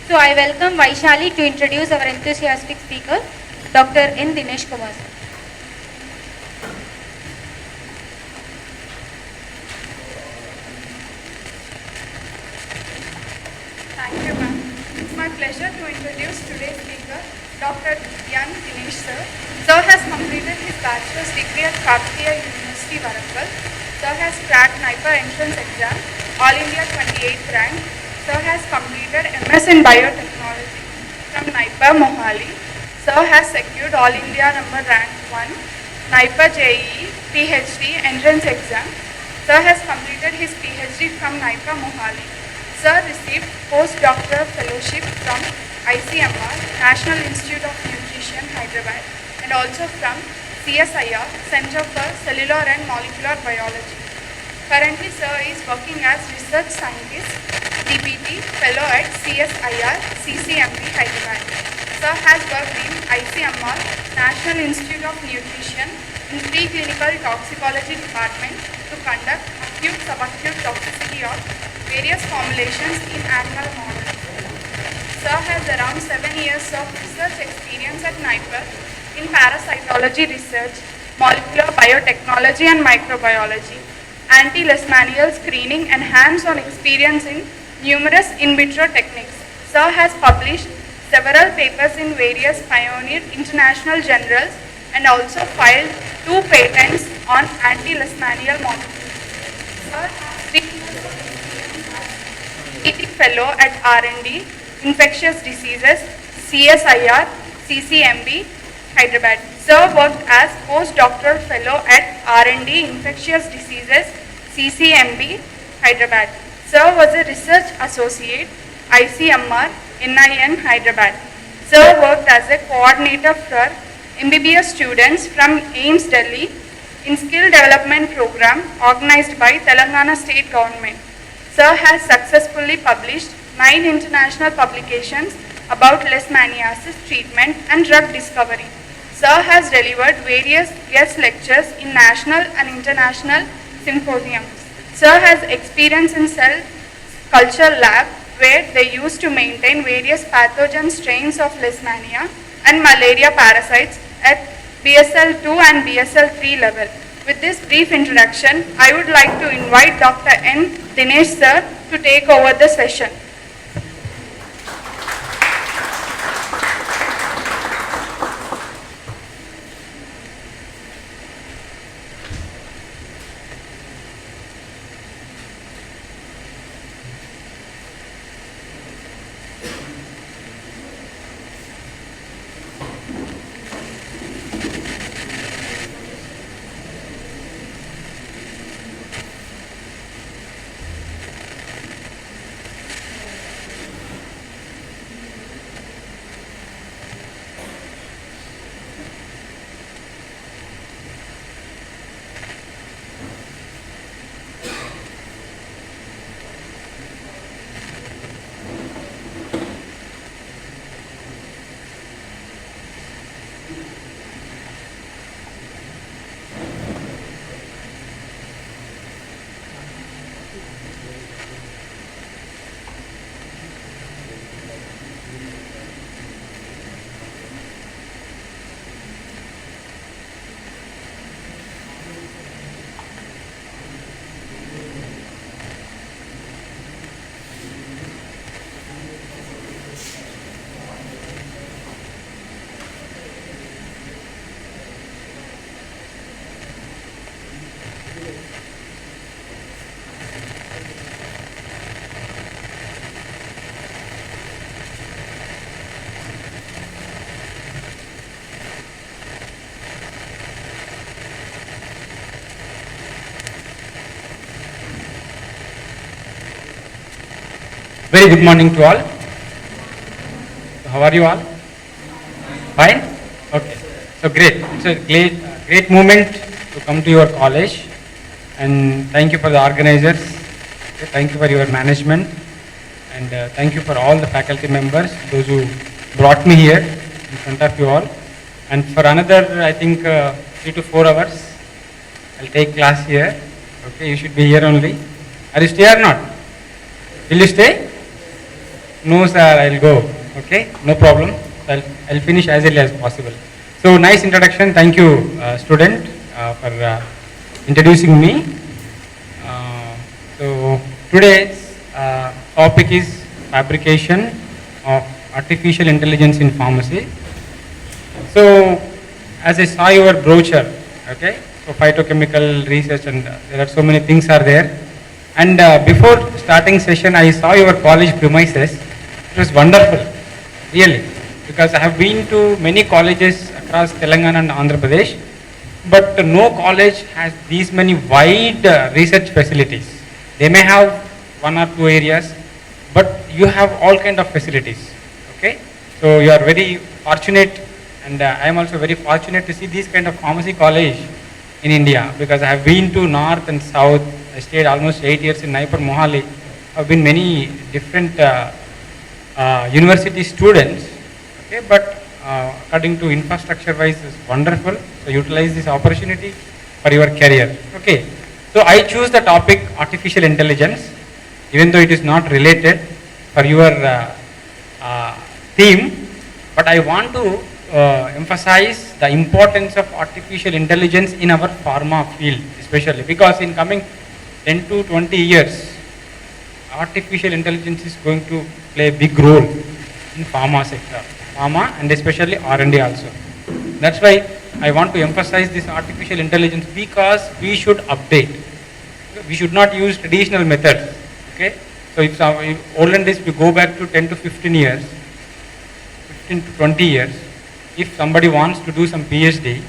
So I welcome Vaishali to introduce our enthusiastic speaker, Dr. N. Dinesh Kumar. Thank you, ma'am. It's my pleasure to introduce today's speaker, Dr. N. Dinesh sir. Sir has completed his bachelor's degree at Kakatiya University, Warangal. Sir has cracked NIPA entrance exam, All India 28th rank. Sir has completed MS in Biotechnology from NIPA, Mohali. Sir has secured All India number rank 1, NIPA JEE PhD entrance exam. Sir has completed his PhD from NIPA, Mohali. Sir received postdoctoral fellowship from ICMR, National Institute of Nutrition, Hyderabad, and also from CSIR, Center for Cellular and Molecular Biology. Currently, Sir is working as Research Scientist, DPT Fellow at CSIR, CCMB, Hyderabad. Sir has worked in ICMR, National Institute of Nutrition, in Preclinical Toxicology Department to conduct acute subacute toxicity of various formulations in animal models. Sir has around 7 years of research experience at NIPA in parasitology research, molecular biotechnology and microbiology, anti-Leishmanial screening and hands-on experience in numerous in vitro techniques. Sir has published several papers in various pioneered international journals and also filed 2 patents on anti-Leishmanial molecules. Sir has 3 years of DPT Fellow at R&D, Infectious Diseases, CSIR, CCMB, Hyderabad. Sir worked as postdoctoral fellow at R&D, Infectious Diseases, CCMB, Hyderabad. Sir was a research associate, ICMR, NIN, Hyderabad. Sir worked as a coordinator for MBBS students from AIIMS, Delhi, in skill development program organized by Telangana state government. Sir has successfully published 9 international publications about leishmaniasis treatment and drug discovery. Sir has delivered various guest lectures in national and international symposiums. Sir has experience in cell culture lab where they used to maintain various pathogen strains of leishmania and malaria parasites at BSL 2 and BSL 3 level. With this brief introduction, I would like to invite Dr. N. Dinesh sir to take over the session. Very good morning to all. How are you all? Fine? Okay. So great. It's a great moment to come to your college, and thank you for the organizers. Okay, thank you for your management, and thank you for all the faculty members, those who brought me here in front of you all. And for another, I think 3 to 4 hours, I'll take class here. Okay, you should be here only. Are you stay or not? Will you stay? No, sir, I'll go. Okay, no problem. I'll finish as early as possible. So, nice introduction. Thank you, student, for introducing me. So, today's topic is fabrication of artificial intelligence in pharmacy. So, as I saw your brochure, okay, so phytochemical research and there are so many things are there. And before starting session, I saw your college premises. It was wonderful, really, because I have been to many colleges across Telangana and Andhra Pradesh, but no college has these many wide research facilities. They may have one or two areas, but you have all kind of facilities. Okay, so you are very fortunate, and I am also very fortunate to see this kind of pharmacy college in India, because I have been to north and south. I stayed almost 8 years in Naipur, Mohali. I have been many different university students. Okay, but according to infrastructure wise, is wonderful. So utilize this opportunity for your career. Okay, so I choose the topic artificial intelligence, even though it is not related for your theme, but I want to emphasize the importance of artificial intelligence in our pharma field, especially because in coming 10 to 20 years, artificial intelligence is going to play a big role in pharma sector, pharma and especially R&D also. That's why I want to emphasize this artificial intelligence, because we should update. We should not use traditional methods. Okay, so if olden days we go back to 10 to 15 years, 15 to 20 years, if somebody wants to do some PhD,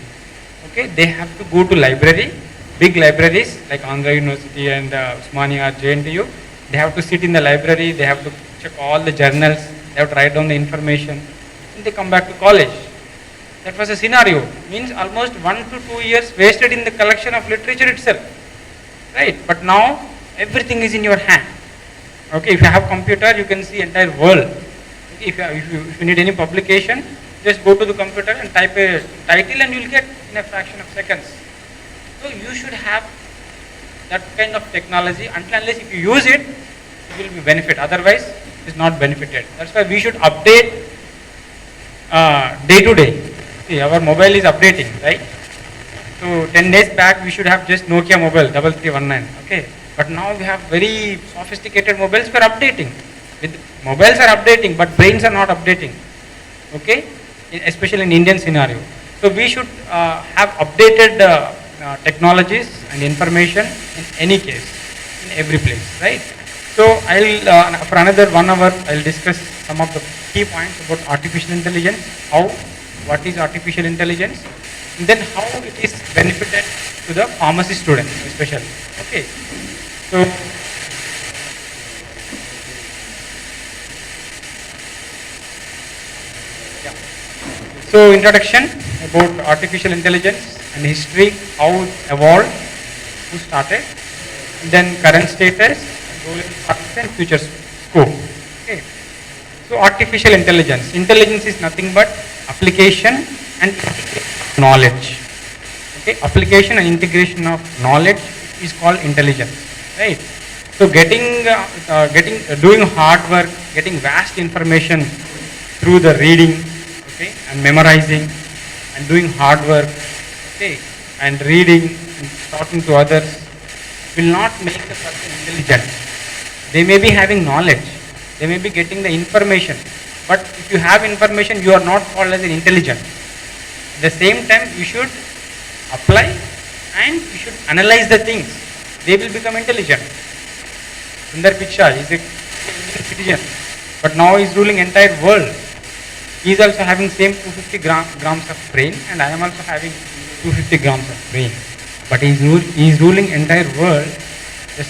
okay, they have to go to library, big libraries like Andhra University and Usmania, JNTU. They have to sit in the library, they have to check all the journals, they have to write down the information, and they come back to college. That was a scenario, means almost 1 to 2 years wasted in the collection of literature itself, right? But now everything is in your hand. Okay, if you have computer, you can see entire world. Okay, if you need any publication, just go to the computer and type a title and you will get in a fraction of seconds. So you should have that kind of technology. Unless if you use it, it will be benefit. Otherwise, it is not benefited. That's why we should update day to day. See, our mobile is updating, right? So 10 days back, we should have just Nokia mobile 3319. Okay, but now we have very sophisticated mobiles for updating. Mobiles are updating, but brains are not updating. Okay, especially in Indian scenario. So we should have updated technologies and information in any case, in every place, right? So I'll for another 1 hour I'll discuss some of the key points about artificial intelligence, what is artificial intelligence, and then how it is benefited to the pharmacy students especially. Okay, so So introduction about artificial intelligence and history, how it evolved, who started, and then current status, and future scope. Okay. So artificial intelligence. Intelligence is nothing but application and knowledge. Okay. Application and integration of knowledge is called intelligence. Right. So doing hard work, getting vast information through the reading, okay, and memorizing, and doing hard work, okay, and reading and talking to others will not make the person intelligent. They may be having knowledge, they may be getting the information, but if you have information, you are not called as an intelligent. At the same time, you should apply and you should analyze the things. They will become intelligent. Sundar Pichai is a Indian citizen, but now he is ruling entire world. He is also having same 250 grams of brain, and I am also having 250 grams of brain. But he is ruling entire world.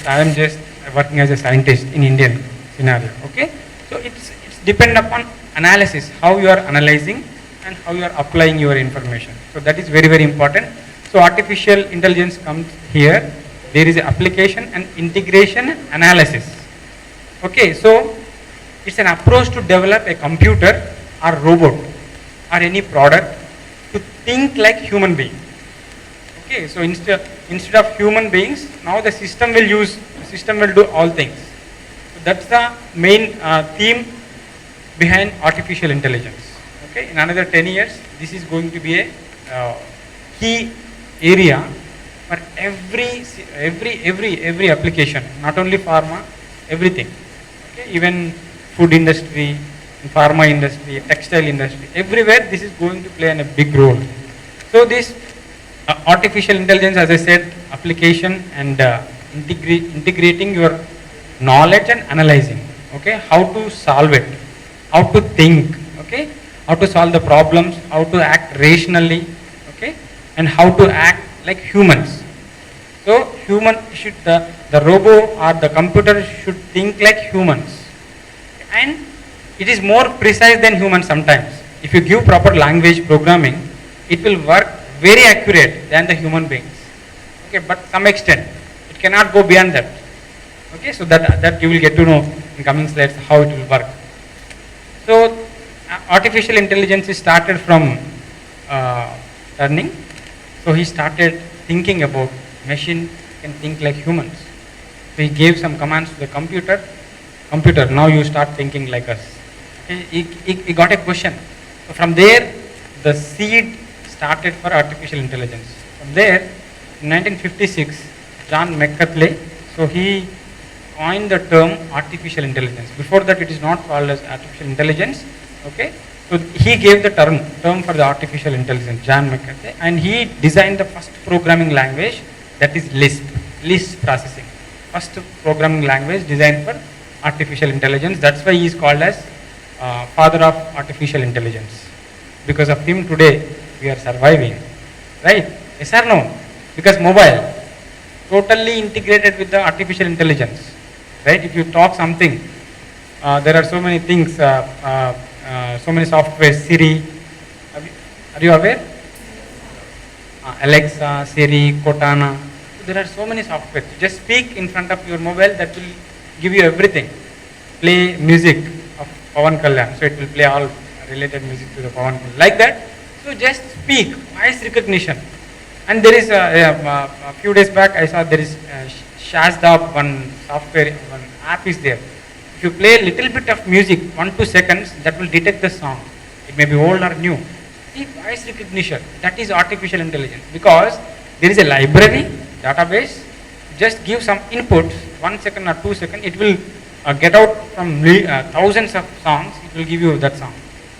I am just working as a scientist in Indian scenario. Okay, so it's depend upon analysis, how you are analyzing and how you are applying your information. So that is very, very important. So artificial intelligence comes here. There is application and integration analysis. Okay, so it's an approach to develop a computer or robot or any product to think like human being. Okay, so instead of human beings, now the system will do all things. So that's the main theme behind artificial intelligence. Okay, in another 10 years, this is going to be a key area for every application, not only pharma, everything. Okay, even food industry, pharma industry, textile industry, everywhere this is going to play a big role. So this artificial intelligence, as I said, application and integrating your knowledge and analyzing. Okay, how to solve it, how to think. Okay, how to solve the problems, how to act rationally. Okay, and how to act like humans. So the robot or the computer should think like humans, and it is more precise than humans sometimes. If you give proper language programming, it will work very accurate than the human beings. Okay, but some extent, it cannot go beyond that. Okay, so that you will get to know in coming slides how it will work. So artificial intelligence is started from learning. So he started thinking about machine can think like humans. So he gave some commands to the computer. Computer, now you start thinking like us. Okay, he got a question. So from there, the seed started for artificial intelligence. From there, in 1956, John McCarthy, so he coined the term artificial intelligence. Before that, it is not called as artificial intelligence. Okay, so he gave the term for the artificial intelligence, John McCarthy, and he designed the first programming language, that is Lisp processing. First programming language designed for artificial intelligence. That's why he is called as father of artificial intelligence. Because of him today we are surviving, right? Yes or no? Because mobile totally integrated with the artificial intelligence, right? If you talk something, there are so many things, so many software. Siri, are you aware? Alexa, Siri, Cortana. There are so many software. Just speak in front of your mobile, that will give you everything. Play music of Pawan Kalyan, so it will play all related music to the Pawan Kalyan. Like that. So just speak, voice recognition. And there is a few days back I saw there is Shazda, one software, one app is there. If you play a little bit of music, 1 2 seconds, that will detect the song. It may be old or new. See, voice recognition, that is artificial intelligence, because there is a library, database. Just give some inputs, 1 second or 2 seconds, it will get out from thousands of songs, it will give you that song.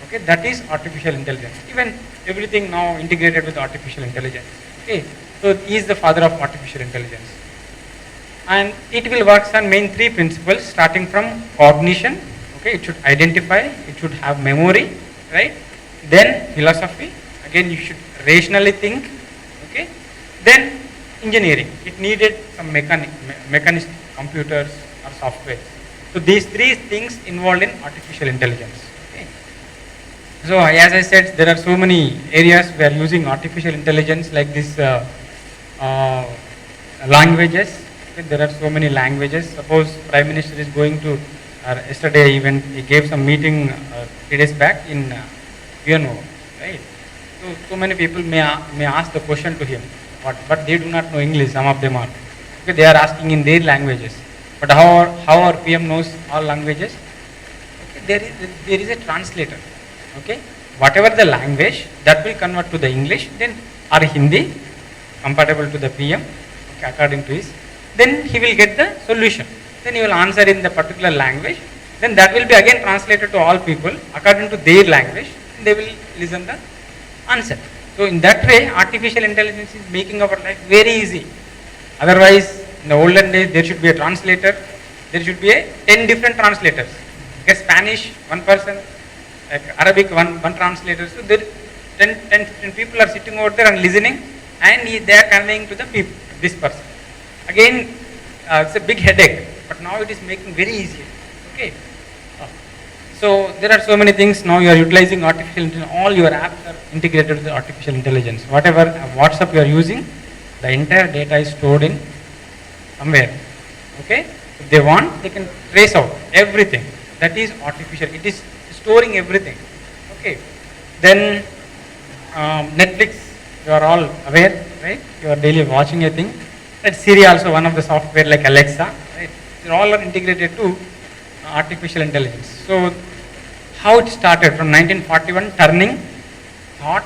Okay, that is artificial intelligence. Even everything now integrated with artificial intelligence. Okay, so he is the father of artificial intelligence. And it will work on main 3 principles, starting from cognition. Okay, it should identify, it should have memory, right? Then philosophy, again you should rationally think. Okay, then engineering, it needed some mechanism, computers or software. So these 3 things involved in artificial intelligence. Okay. So as I said, there are so many areas we are using artificial intelligence, like this languages. Okay. There are so many languages. Suppose Prime Minister is going to, yesterday even he gave some meeting 3 days back in Vienna, right? So many people may ask the question to him, but they do not know English, some of them are. Okay, they are asking in their languages. But how our PM knows all languages? Okay, there is a translator. Okay, whatever the language, that will convert to the English, then or Hindi, compatible to the PM, okay, according to his. Then he will get the solution. Then he will answer in the particular language. Then that will be again translated to all people according to their language. They will listen the answer. So in that way, artificial intelligence is making our life very easy. Otherwise, in the olden days, there should be a translator. There should be 10 different translators. Like Spanish, one person. Like Arabic, one translator. So there 10 people are sitting over there and listening, and they are conveying to the people, this person. Again, it's a big headache, but now it is making very easy. Okay. So there are so many things now you are utilizing artificial intelligence. All your apps are integrated with artificial intelligence. Whatever WhatsApp you are using, the entire data is stored in somewhere. Okay. If they want, they can trace out everything. That is artificial. It is storing everything. Okay. Then Netflix, you are all aware, right? You are daily watching a thing. That Siri also one of the software like Alexa, right? They all are integrated to artificial intelligence. So how it started from 1941, turning thought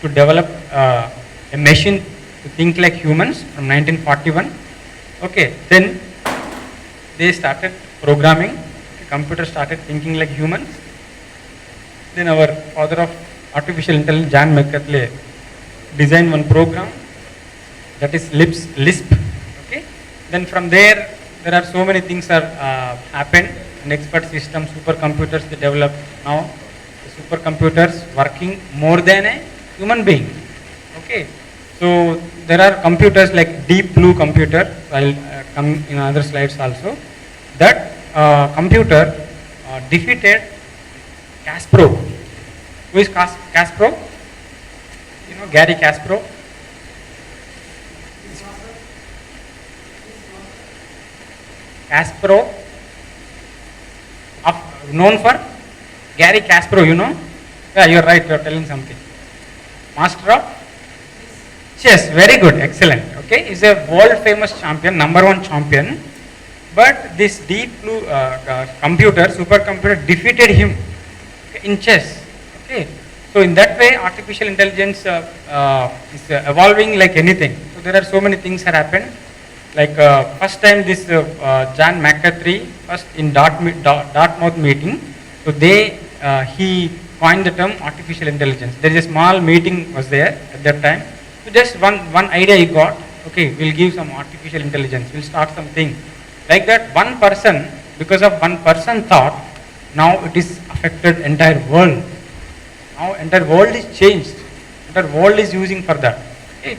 to develop a machine to think like humans from 1941. Okay, then they started programming, the computer started thinking like humans. Then our father of artificial intelligence, John McCarthy, designed one program that is Lisp. Okay, then from there are so many things are happened, and expert systems, supercomputers they develop now. The supercomputers working more than a human being. Okay, so there are computers like Deep Blue computer. I'll come in other slides also. That computer defeated Kasparov. Who is Kasparov? You know Gary Kasparov. Kasparov, known for Gary Kasparov, you know? Yeah, you're right, you're telling something. Master of chess, very good, excellent. Okay, he's a world famous champion, #1 champion. But this Deep Blue computer, supercomputer, defeated him in chess. Okay, so in that way, artificial intelligence is evolving like anything. So there are so many things that happened. Like first time this John McCarthy first in Dartmouth meeting, so he coined the term artificial intelligence. There is a small meeting was there at that time. So just one idea he got. Okay, we'll give some artificial intelligence. We'll start something like that. One person, because of one person thought, now it is affected entire world. Now entire world is changed. Entire world is using for that. Okay.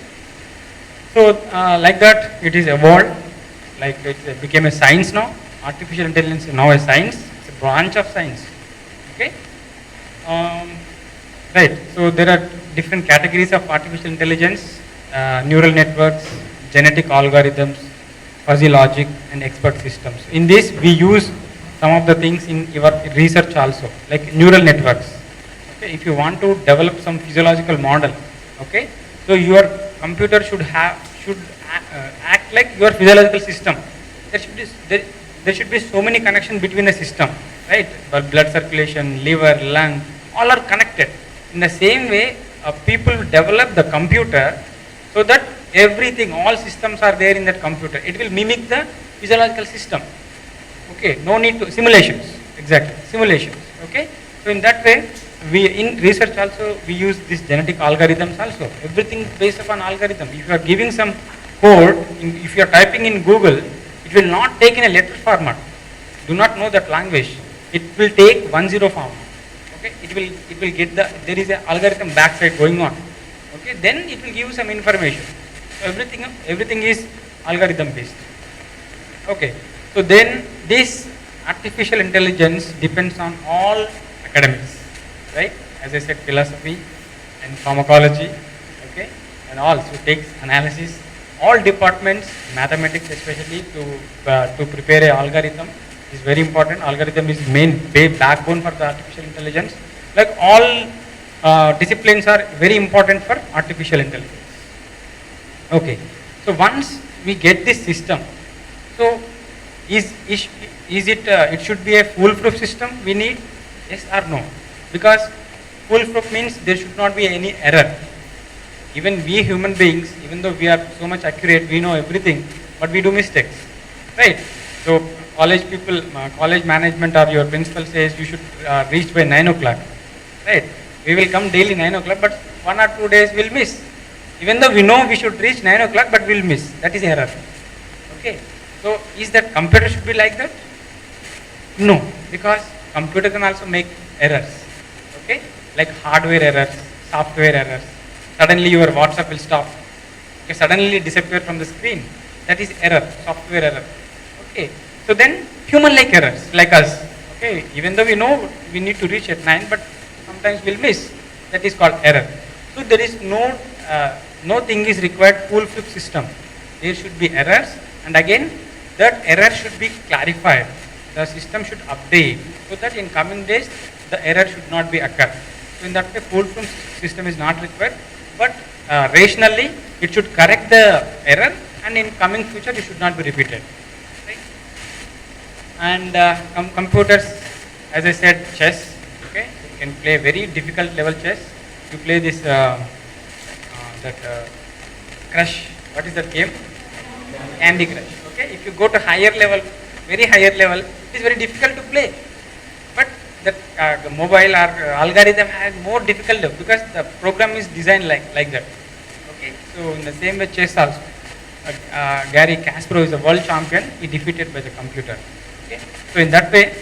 So like that it is evolved, like it became a science now. Artificial intelligence is now a science, it's a branch of science. Okay, right. So there are different categories of artificial intelligence: neural networks, genetic algorithms, fuzzy logic, and expert systems. In this we use some of the things in your research also, like neural networks. Okay, if you want to develop some physiological model, okay, so your computer should act like your physiological system. There should be so many connections between the system, right? Blood circulation, liver, lung, all are connected. In the same way, people develop the computer so that everything, all systems are there in that computer. It will mimic the physiological system. Okay, no need to simulations. Exactly, simulations. Okay, so in that way, we in research also we use these genetic algorithms also. Everything based upon algorithm. If you are giving some code, if you are typing in Google, it will not take in a letter format. Do not know that language. It will take 10 form. Okay, it will get there is an algorithm backside going on. Okay, then it will give some information. So everything is algorithm based. Okay, so then this artificial intelligence depends on all academics. Right, as I said, philosophy and pharmacology, okay, and also takes analysis. All departments, mathematics especially, to prepare a algorithm is very important. Algorithm is main backbone for the artificial intelligence. Like all disciplines are very important for artificial intelligence. Okay, so once we get this system, so is it it should be a foolproof system we need? Yes or no? Because foolproof means there should not be any error. Even we human beings, even though we are so much accurate, we know everything, but we do mistakes, right? So college people, college management or your principal says you should reach by 9 o'clock, right? We will come daily 9 o'clock, but 1 or 2 days we'll miss. Even though we know we should reach 9 o'clock, but we'll miss. That is error. Okay. So is that computer should be like that? No, because computer can also make errors. Okay, like hardware errors, software errors. Suddenly your WhatsApp will stop. Okay, suddenly disappear from the screen. That is error, software error. Okay, so then human-like errors, like us. Okay, even though we know we need to reach at 9, but sometimes we'll miss. That is called error. So there is no thing is required foolproof system. There should be errors, and again that error should be clarified. The system should update so that in coming days the error should not be occur. So in that way, foolproof system is not required, but rationally it should correct the error, and in coming future it should not be repeated. Right? And computers, as I said, chess. Okay, You can play very difficult level chess. You play this that Crush. What is that game? Candy Crush. Okay. If you go to higher level, very higher level, it is very difficult to play. But the mobile or algorithm has more difficult because the program is designed like that. Okay. So in the same way, chess also. Gary Kasparov is a world champion. He defeated by the computer. Okay. So in that way,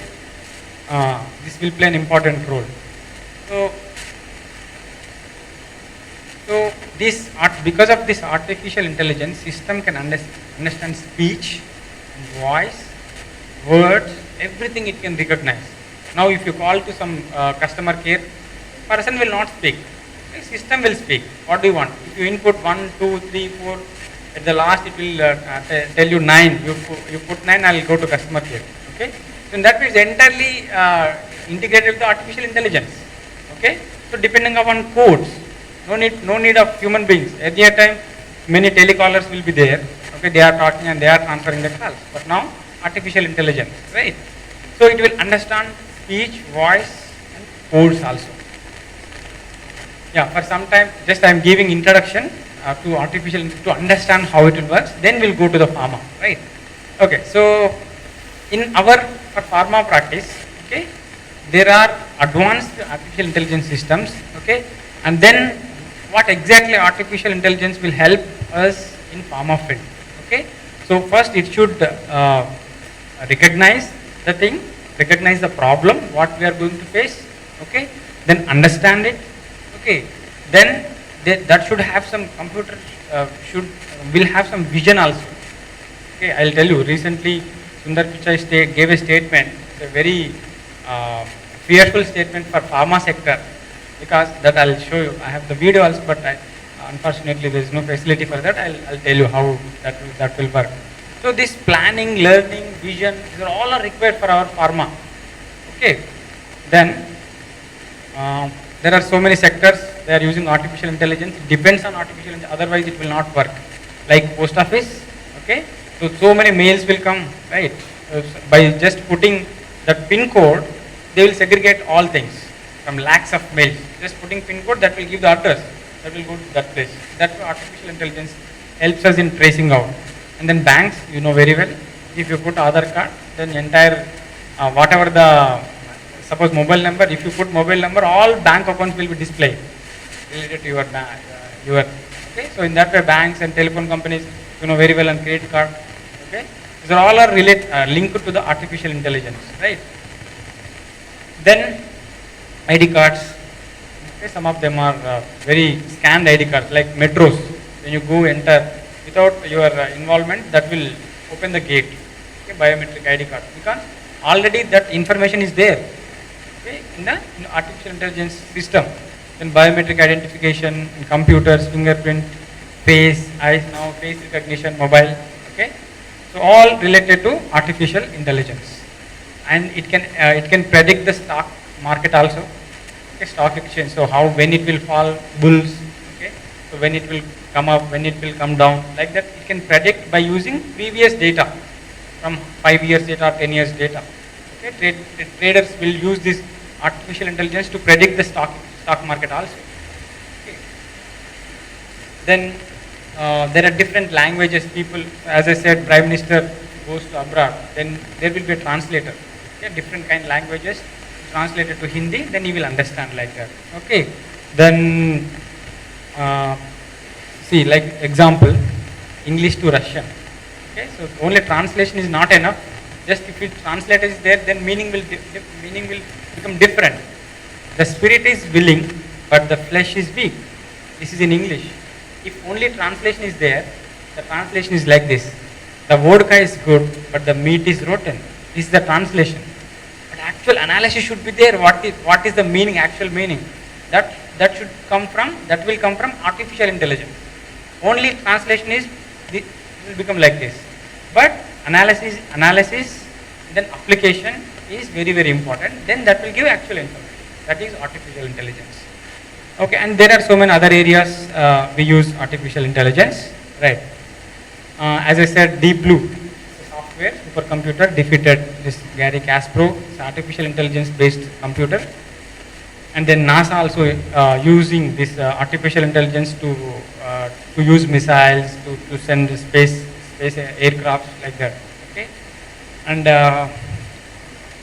this will play an important role. So this because of this artificial intelligence system can understand speech, voice, words, everything it can recognize. Now if you call to some customer care, person will not speak. The system will speak. What do you want? If you input 1, 2, 3, 4, at the last it will tell you 9. You put 9, I will go to customer care. Okay. So in that way, it's entirely integrated with the artificial intelligence. Okay. So depending upon codes, no need of human beings. At the time, many telecallers will be there. Okay, they are talking and they are transferring the calls. But now, artificial intelligence, right? So it will understand speech, voice, and codes also. Yeah, for some time, just I am giving introduction to artificial to understand how it will work. Then we'll go to the pharma, right? Okay, so in our pharma practice, okay, there are advanced artificial intelligence systems, okay, and then what exactly artificial intelligence will help us in pharma field, okay. So first it should recognize the thing, recognize the problem, what we are going to face, okay, then understand it, okay, then that should have some computer, will have some vision also, okay. I'll tell you, recently Sundar Pichai gave a statement, a very fearful statement for pharma sector, because that I'll show you. I have the video also, but unfortunately there is no facility for that. I'll tell you how that will work. So this planning, learning, vision, these are all required for our pharma. Okay. Then there are so many sectors, they are using artificial intelligence. It depends on artificial intelligence, otherwise it will not work. Like post office, okay. So many mails will come, right? By just putting the pin code, they will segregate all things from lakhs of mails. Just putting pin code, that will give the address, that will go to that place. That's why artificial intelligence helps us in tracing out. And then banks, you know very well, if you put Aadhaar card, then entire, whatever the, suppose mobile number, if you put mobile number, all bank accounts will be displayed related to your bank, okay. So in that way, banks and telephone companies, you know very well, and credit card, okay. These are all linked to the artificial intelligence, right? Then ID cards, okay, some of them are very scanned ID cards, like metros. When you go enter without your involvement, that will open the gate, okay, biometric ID card, because already that information is there, okay, in the artificial intelligence system. Then biometric identification in computers, fingerprint, face, eyes now, face recognition, mobile, okay. So all related to artificial intelligence, and it can predict the stock market also, okay, stock exchange. So when it will fall, bulls, okay. So when it will come up, when it will come down, like that it can predict by using previous data from 5 years data, 10 years data. Okay, traders will use this artificial intelligence to predict the stock market also. Okay. Then there are different languages. People, as I said, Prime Minister goes to abroad, then there will be a translator. Okay, different kind of languages translated to Hindi, then he will understand like that. Okay. Then see, like example, English to Russian. Okay, so only translation is not enough. Just if it translator is there, then meaning will become different. The spirit is willing, but the flesh is weak. This is in English. If only translation is there, the translation is like this: the vodka is good, but the meat is rotten. This is the translation. But actual analysis should be there. What is the meaning? Actual meaning. That will come from artificial intelligence. Only translation will become like this. But analysis, then application is very, very important. Then that will give actual information. That is artificial intelligence. Okay, and there are so many other areas we use artificial intelligence, right? As I said, Deep Blue, the software supercomputer defeated this Gary Kasparov. It's artificial intelligence based computer. And then NASA also using this artificial intelligence to use missiles, to send space aircrafts like that. Okay, and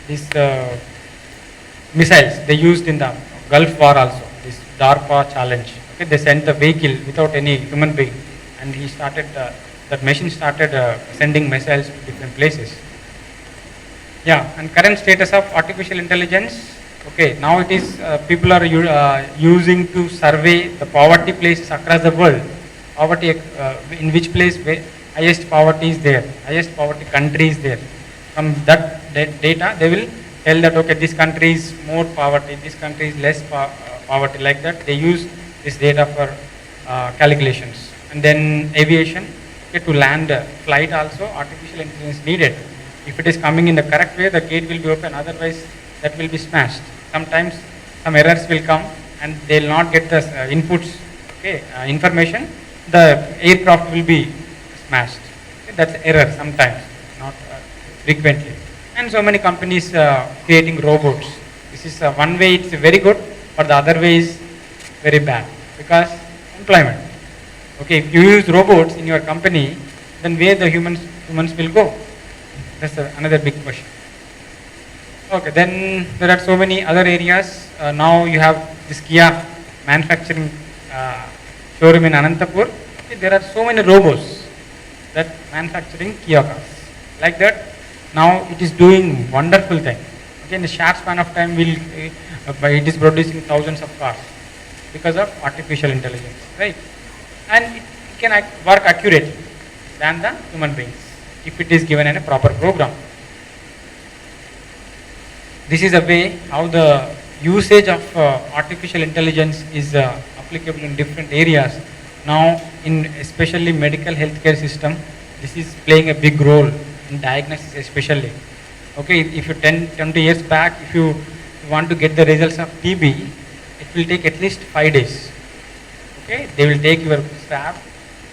these missiles they used in the Gulf War also. This DARPA challenge. Okay, they sent the vehicle without any human being, and he started that machine started sending missiles to different places. Yeah, and current status of artificial intelligence. Okay, now it is people are using to survey the poverty places across the world. Poverty in which place highest poverty is there, highest poverty country is there. From that data, they will tell that okay, this country is more poverty, this country is less poverty. Like that, they use this data for calculations. And then aviation, okay, to land flight also artificial intelligence needed. If it is coming in the correct way, the gate will be open. Otherwise, that will be smashed. Sometimes some errors will come and they will not get the inputs, okay, information. The aircraft will be smashed. Okay, that's error sometimes, not frequently. And so many companies creating robots. This is one way it's very good, but the other way is very bad because employment. Okay, if you use robots in your company, then where the humans will go? That's another big question. Okay, then there are so many other areas. Now you have this Kia manufacturing showroom in Anantapur. Okay, there are so many robots that manufacturing Kia cars. Like that, now it is doing wonderful thing. Okay, in a short span of time, it is producing thousands of cars because of artificial intelligence, right? And it can work accurately than the human beings if it is given in a proper program. This is a way how the usage of artificial intelligence is applicable in different areas. Now, in especially medical healthcare system, this is playing a big role in diagnosis especially. Okay, if you 20 years back, if you want to get the results of TB, it will take at least 5 days. Okay, they will take your swab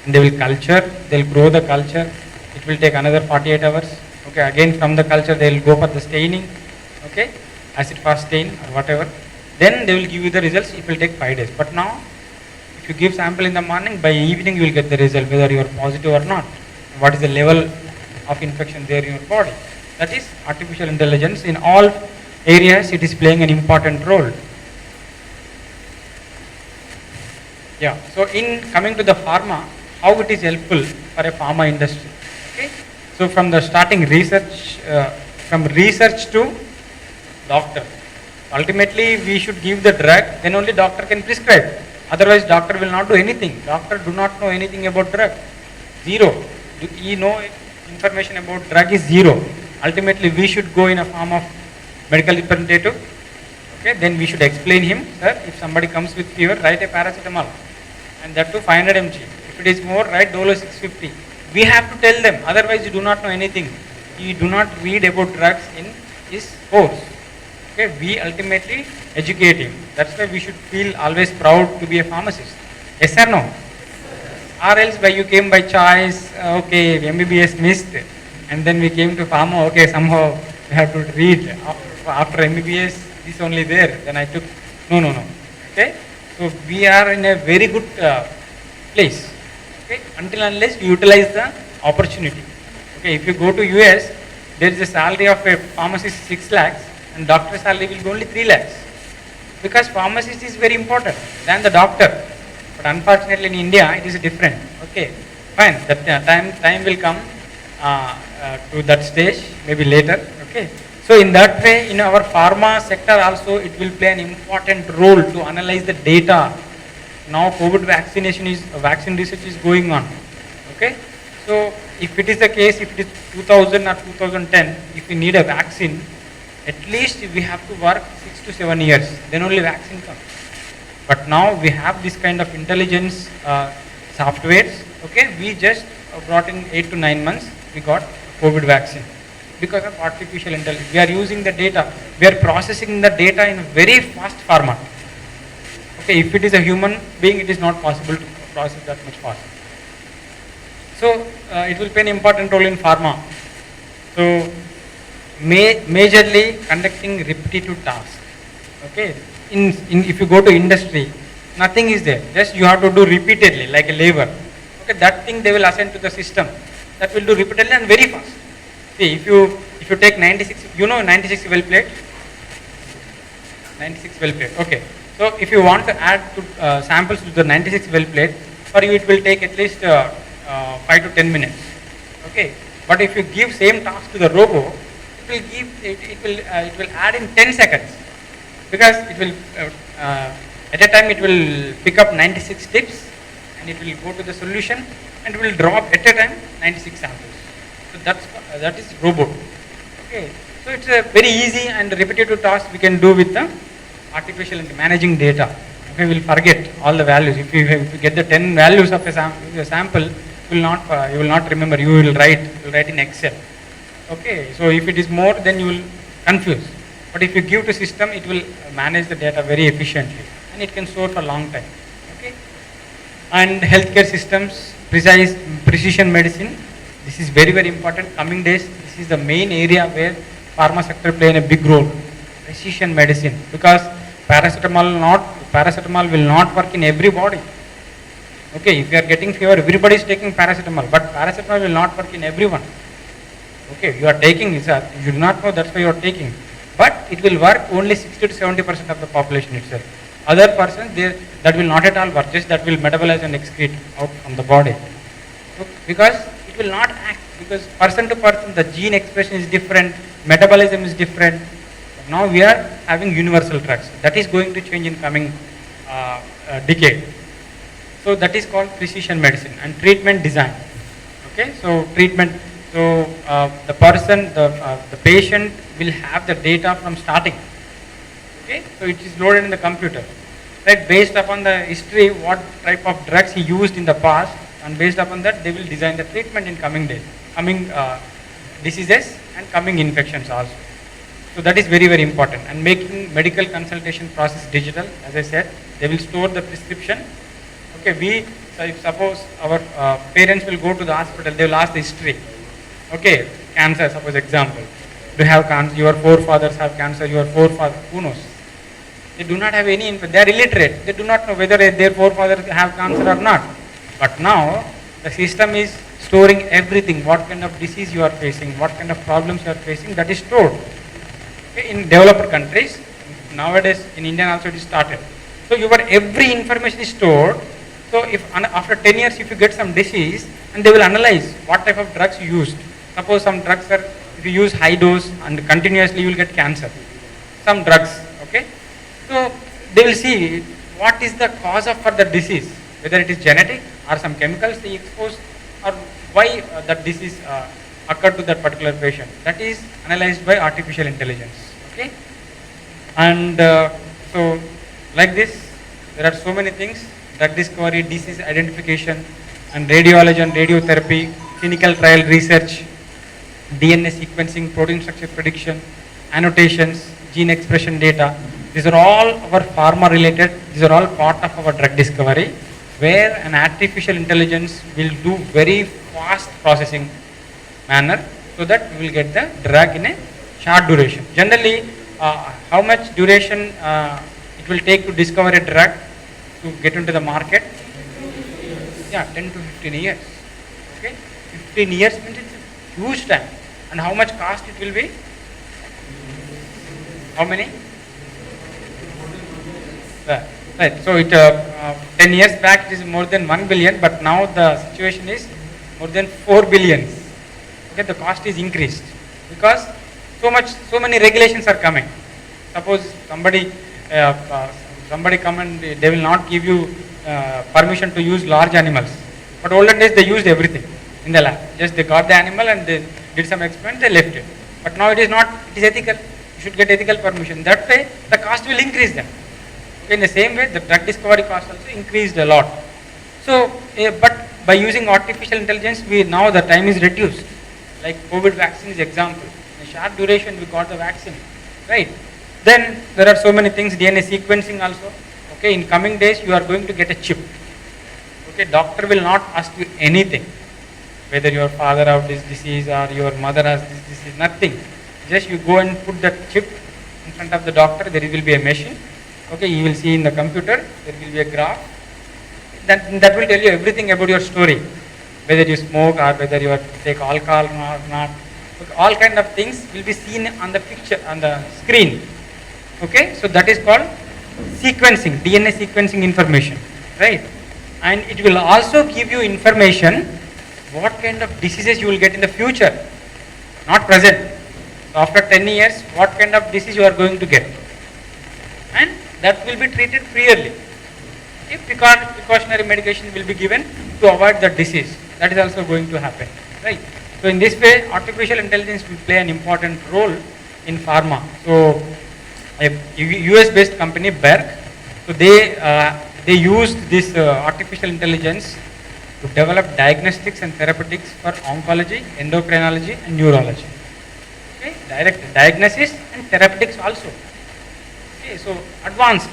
and they will culture, they will grow the culture. It will take another 48 hours. Okay, again from the culture they will go for the staining. Okay, acid fast stain or whatever. Then they will give you the results. It will take 5 days. But now, if you give sample in the morning, by evening you will get the result whether you are positive or not. What is the level of infection there in your body? That is artificial intelligence. In all areas, it is playing an important role. Yeah. So in coming to the pharma, how it is helpful for a pharma industry? Okay. So from the starting research, from research to doctor. Ultimately, we should give the drug, then only doctor can prescribe. Otherwise, doctor will not do anything. Doctor do not know anything about drug. Zero. He know information about drug is zero. Ultimately, we should go in a form of medical representative. Okay, then we should explain him, sir, if somebody comes with fever, write a paracetamol. And that too 500 mg. If it is more, write Dolo 650. We have to tell them, otherwise you do not know anything. You do not read about drugs in his course. Okay, we ultimately educate him. That's why we should feel always proud to be a pharmacist. Yes or no? Or else by you came by choice, okay, MBBS missed, and then we came to pharma, okay, somehow we have to read. After MBBS, this only there, then I took, no. Okay, so we are in a very good place. Okay, until unless you utilize the opportunity. Okay, if you go to US, there is a salary of a pharmacist 6 lakhs and doctor salary will be only 3 lakhs. Because pharmacist is very important than the doctor. But unfortunately in India it is different. Okay, fine, that time will come to that stage, maybe later. Okay, so in that way in our pharma sector also it will play an important role to analyze the data. Now COVID vaccine research is going on. Okay, so if it is the case, if it is 2000 or 2010, if we need a vaccine, at least we have to work 6 to 7 years, then only vaccine comes. But now we have this kind of intelligence softwares. Okay, we just brought in 8 to 9 months, we got COVID vaccine because of artificial intelligence. We are using the data, we are processing the data in a very fast format. Okay, if it is a human being, it is not possible to process that much fast. So it will play an important role in pharma. So majorly conducting repetitive tasks. Okay, if you go to industry, nothing is there. Just you have to do repeatedly like a labor. Okay, that thing they will assign to the system. That will do repeatedly and very fast. See, if you take 96, 96 well plate. 96 well plate. Okay. So if you want to add samples to the 96 well plate, for you it will take at least 5 to 10 minutes. Okay. But if you give same task to the robo, it will add in 10 seconds, because it will at a time it will pick up 96 tips and it will go to the solution and it will drop at a time 96 samples. So that is robot. Okay. So it's a very easy and repetitive task we can do with the artificial and managing data. Okay, we'll forget all the values. If you get the 10 values of a sample, you will not remember. You will write in Excel. Okay, so if it is more, then you will confuse. But if you give to system, it will manage the data very efficiently and it can store for a long time. Okay, and healthcare systems, precision medicine. This is very, very important. Coming days, this is the main area where pharma sector play a big role. Precision medicine, because paracetamol will not work in every body. Okay, if you are getting fever, everybody is taking paracetamol, but paracetamol will not work in everyone. Okay, you are taking this, you do not know, that's why you are taking. But it will work only 60 to 70% of the population itself. Other persons, that will not at all work, just that will metabolize and excrete out from the body. So, because it will not act, because person to person, the gene expression is different, metabolism is different. Now we are having universal drugs. That is going to change in coming decade. So that is called precision medicine and treatment design. Okay, so treatment. So the person, the patient will have the data from starting. Okay, so it is loaded in the computer. Right, based upon the history, what type of drugs he used in the past, and based upon that, they will design the treatment in coming days, coming diseases and coming infections also. So that is very, very important. And making medical consultation process digital, as I said, they will store the prescription. Okay, so if suppose our parents will go to the hospital, they will ask the history. Okay, cancer, suppose example. Do you have cancer? Your forefathers have cancer, your forefather, who knows? They do not have any info. They are illiterate. They do not know whether their forefathers have cancer or not. But now, the system is storing everything, what kind of disease you are facing, what kind of problems you are facing, that is stored. In developed countries, nowadays in India also it is started. So your every information is stored. So if after 10 years if you get some disease, and they will analyze what type of drugs you used. Suppose some drugs are, if you use high dose and continuously you will get cancer. Some drugs, okay. So they will see what is the cause for the disease, whether it is genetic or some chemicals they expose, or why that disease occurred to that particular patient. That is analyzed by artificial intelligence. Okay, and so like this, there are so many things: drug discovery, disease identification, and radiology and radiotherapy, clinical trial research, DNA sequencing, protein structure prediction, annotations, gene expression data. These are all our pharma related. These are all part of our drug discovery, where an artificial intelligence will do very fast processing manner, so that we will get the drug in a short duration. Generally, how much duration it will take to discover a drug to get into the market? Yeah, 10 to 15 years. Okay, 15 years means it's a huge time. And how much cost it will be? How many? Right. So it 10 years back it is more than 1 billion, but now the situation is more than 4 billions. Okay, the cost is increased because so many regulations are coming. Suppose somebody come and they will not give you permission to use large animals, but olden days they used everything in the lab. Just they got the animal and they did some experiment, they left it. But now it is not. It is ethical. You should get ethical permission. That way the cost will increase then. Okay, in the same way, the drug discovery cost also increased a lot. So, but by using artificial intelligence, now the time is reduced. Like COVID vaccine is example. In a short duration, we got the vaccine, right? Then there are so many things, DNA sequencing also. Okay, in coming days, you are going to get a chip. Okay, doctor will not ask you anything, whether your father have this disease or your mother has this disease, nothing. Just you go and put that chip in front of the doctor. There will be a machine. Okay, you will see in the computer, there will be a graph. That will tell you everything about your story, whether you smoke or whether you take alcohol or not. Okay, all kind of things will be seen on the picture, on the screen. Okay, so that is called sequencing, DNA sequencing information, right? And it will also give you information what kind of diseases you will get in the future, not present. So after 10 years, what kind of disease you are going to get, and that will be treated freely. If precautionary medication will be given to avoid the disease, that is also going to happen, right? So in this way, artificial intelligence will play an important role in pharma. So a US-based company, Berg, so they used this artificial intelligence to develop diagnostics and therapeutics for oncology, endocrinology, and neurology. Okay, direct diagnosis and therapeutics also. Okay, so advanced,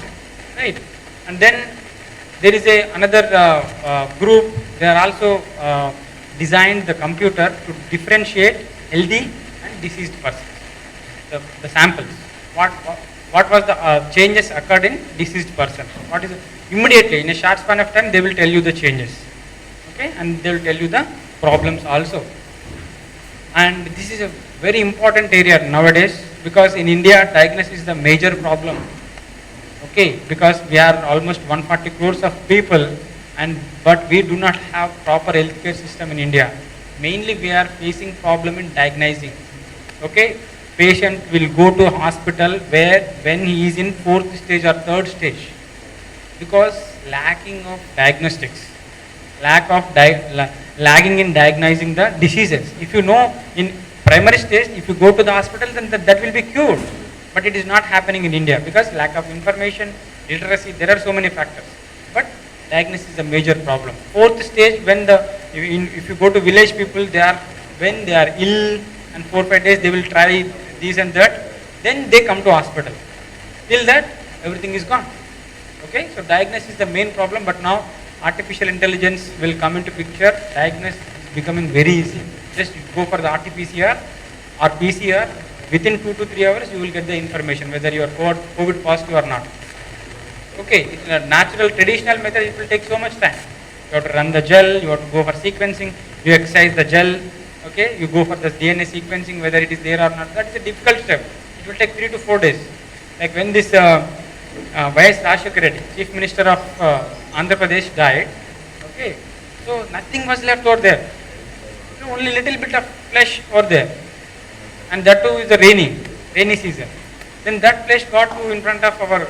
right? And then there is another group. They are also designed the computer to differentiate healthy and diseased persons. The samples. What was the changes occurred in deceased person? What is it? Immediately in a short span of time they will tell you the changes. Okay, and they will tell you the problems also. And this is a very important area nowadays, because in India diagnosis is the major problem. Okay, because we are almost 140 crores of people, but we do not have proper healthcare system in India. Mainly we are facing problem in diagnosing. Okay, patient will go to hospital when he is in 4th stage or 3rd stage, because lacking of diagnostics, lagging in diagnosing the diseases. If you know in primary stage, if you go to the hospital, then that will be cured. But it is not happening in India because lack of information, literacy, there are so many factors. But diagnosis is a major problem. 4th stage, if you go to village people, when they are ill and 4-5 days they will try this and that, then they come to hospital. Till that, everything is gone. Okay, so diagnosis is the main problem, but now artificial intelligence will come into picture. Diagnosis is becoming very easy. Just go for the RT-PCR or PCR. Within 2 to 3 hours, you will get the information whether you are COVID positive or not. Okay, in a natural, traditional method, it will take so much time. You have to run the gel, you have to go for sequencing, you exercise the gel, okay, you go for the DNA sequencing, whether it is there or not. That is a difficult step. It will take 3 to 4 days. Like when this Y.S. Rajshekar Reddy, Chief Minister of Andhra Pradesh, died, okay, so nothing was left over there. Only little bit of flesh over there. And that too is the rainy season. Then that flesh got to in front of our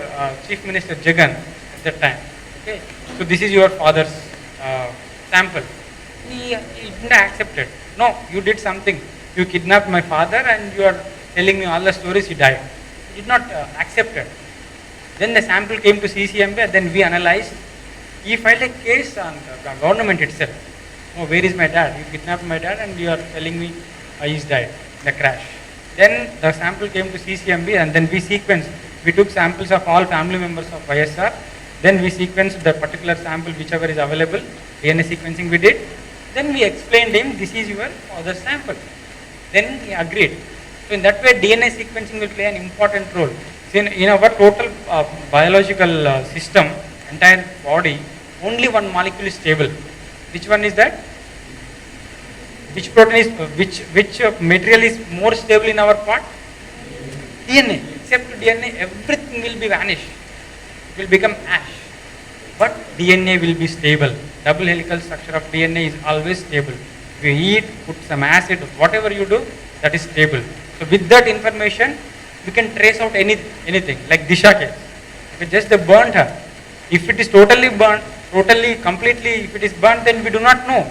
Chief Minister Jagan at that time. Okay, so this is your father's sample. He didn't accept it. No, you did something. You kidnapped my father and you are telling me all the stories. He died. He did not accept it. Then the sample came to CCMB and then we analyzed. He filed a case on the government itself. Oh, where is my dad? You kidnapped my dad and you are telling me he's died. The crash. Then the sample came to CCMB and then we sequenced. We took samples of all family members of YSR. Then we sequenced the particular sample whichever is available. DNA sequencing we did. Then we explained him, this is your father's sample. Then he agreed. So in that way DNA sequencing will play an important role. So in our total biological system, entire body, only one molecule is stable. Which one is that? Which protein is, which material is more stable in our part? DNA. Except DNA, everything will be vanished. It will become ash. But DNA will be stable. Double helical structure of DNA is always stable. If you eat, put some acid, whatever you do, that is stable. So with that information, we can trace out anything, like Disha case. If just they burnt her. If it is totally burnt, completely, if it is burnt, then we do not know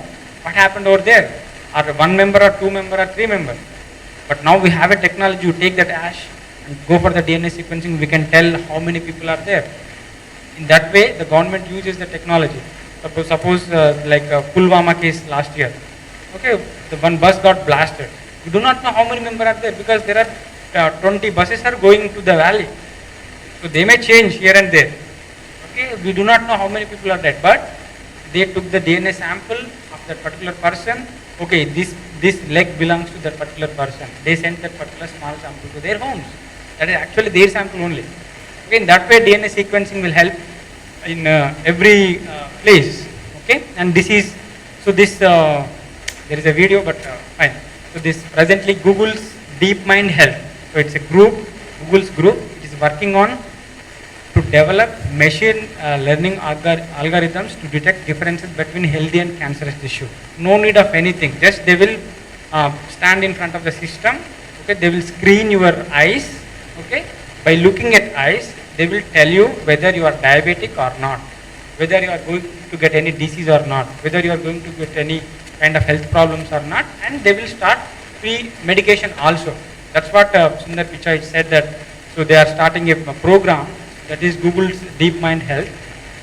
what happened over there. Or 1 member or 2 member or 3 member. But now we have a technology, you take that ash and go for the DNA sequencing, we can tell how many people are there. In that way, the government uses the technology. Suppose like Pulwama case last year. Okay, the one bus got blasted. You do not know how many members are there because there are 20 buses are going to the valley. So they may change here and there. Okay, we do not know how many people are dead, but they took the DNA sample of that particular person. Okay, this leg belongs to that particular person. They sent that particular small sample to their homes. That is actually their sample only. Okay, in that way DNA sequencing will help in every place. Okay, and this is, so this, there is a video, but fine. So this presently Google's DeepMind Health. So it's a group, Google's group. It is working on to develop machine learning algorithms to detect differences between healthy and cancerous tissue. No need of anything. Just they will stand in front of the system. Okay, they will screen your eyes. Okay, by looking at eyes, they will tell you whether you are diabetic or not, whether you are going to get any disease or not, whether you are going to get any kind of health problems or not, and they will start free medication also. That's what Sundar Pichai said, that so they are starting a program that is Google's DeepMind Health.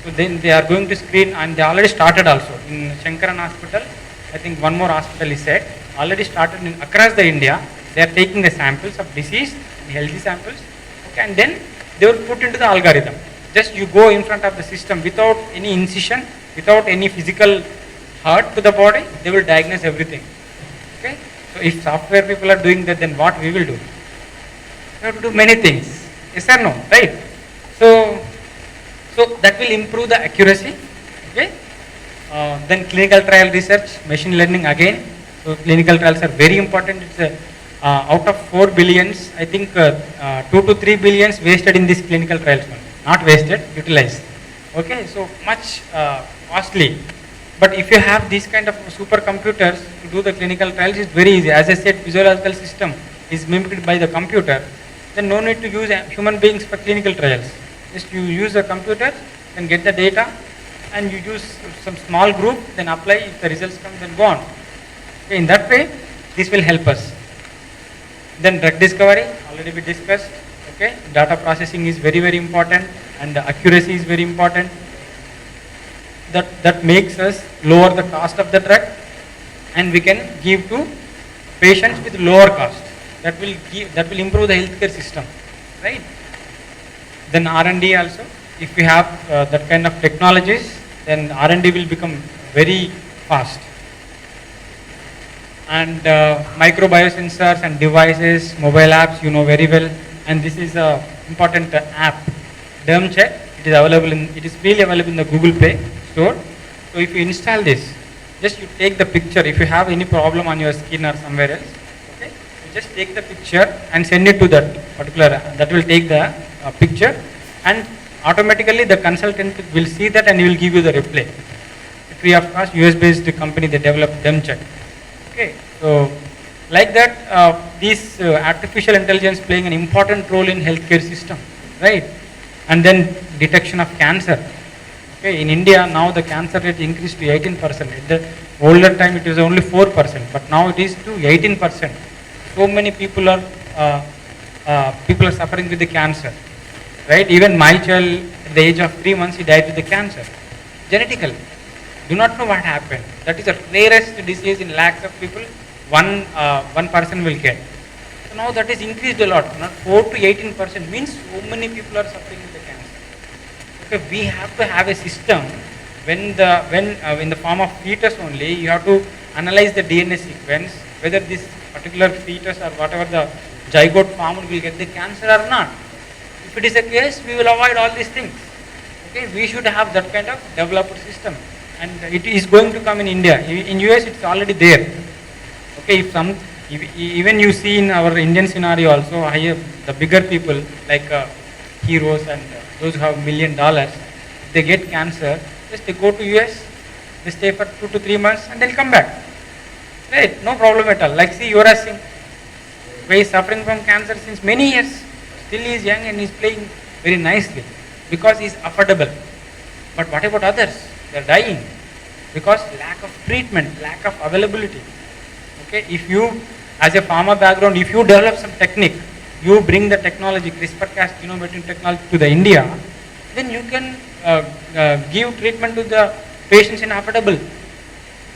So then they are going to screen, and they already started also in Shankaran Hospital. I think one more hospital is said, already started in across the India. They are taking the samples of diseased, healthy samples, okay, and then they will put into the algorithm. Just you go in front of the system without any incision, without any physical hurt to the body, they will diagnose everything. Okay. So if software people are doing that, then what we will do? We have to do many things. Yes or no? Right? So that will improve the accuracy. Okay. Then clinical trial research, machine learning again. So clinical trials are very important. It's out of 4 billions, I think 2 to 3 billions wasted in these clinical trials. Not wasted, utilized. Okay, so much costly. But if you have these kind of supercomputers to do the clinical trials, it's very easy. As I said, physiological system is mimicked by the computer. Then no need to use human beings for clinical trials. Just you use a computer, then get the data, and you use some small group, then apply. If the results come, then go on. Okay, in that way, this will help us. Then drug discovery, already we discussed. Okay, data processing is very, very important, and the accuracy is very important. That makes us lower the cost of the drug, and we can give to patients with lower cost. That will improve the healthcare system, right? Then R&D also. If we have that kind of technologies, then R&D will become very fast. And microbiosensors and devices, mobile apps, you know very well. And this is a important app, DermCheck. It is freely available in the Google Play Store. So if you install this, just you take the picture. If you have any problem on your skin or somewhere else, okay, you just take the picture and send it to that particular. That will take the picture, and automatically the consultant will see that and he will give you the reply. Free of cost, US-based company, they developed DermCheck. Okay, so like that, these artificial intelligence playing an important role in healthcare system, right? And then detection of cancer. Okay, in India now the cancer rate increased to 18%. At the older time it was only 4%, but now it is to 18%. So many people are suffering with the cancer, right? Even my child at the age of 3 months, he died with the cancer, genetically. Do not know what happened. That is the rarest disease in lakhs of people. One person will get. So now that is increased a lot. Not 4 to 18% means so many people are suffering with the cancer. Okay, we have to have a system when in the form of fetus only. You have to analyze the DNA sequence, whether this particular fetus or whatever the zygote form will get the cancer or not. If it is a case, we will avoid all these things. Okay, we should have that kind of developed system, and it is going to come in India. In US, it's already there. Okay, even you see in our Indian scenario also, the bigger people like heroes and those who have $1 million, they get cancer, just they go to US, they stay for 2 to 3 months and they'll come back. Right, no problem at all. Like see Yuvraj Singh, who is suffering from cancer since many years, still he is young and he is playing very nicely because he is affordable. But what about others? They are dying because lack of treatment, lack of availability. Okay, if you, as a pharma background, if you develop some technique, you bring the technology, CRISPR-Cas genome editing technology to the India, then you can give treatment to the patients in affordable.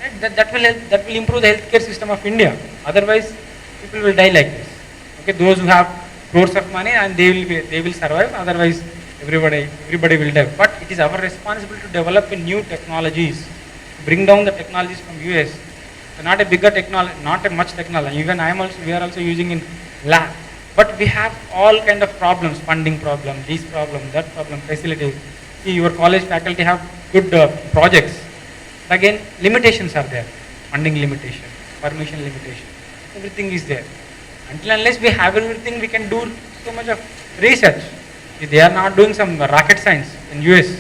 Right? That will help. That will improve the healthcare system of India. Otherwise, people will die like this. Okay, those who have crores of money and they will survive. Otherwise, everybody will die. But it is our responsibility to develop new technologies, bring down the technologies from US. So not a bigger technology, not a much technology. Even we are also using in lab. But we have all kind of problems, funding problem, this problem, that problem, facilities. See, your college faculty have good projects. Again, limitations are there. Funding limitation, permission limitation, everything is there. Until unless we have everything, we can do so much of research. See, they are not doing some rocket science in US.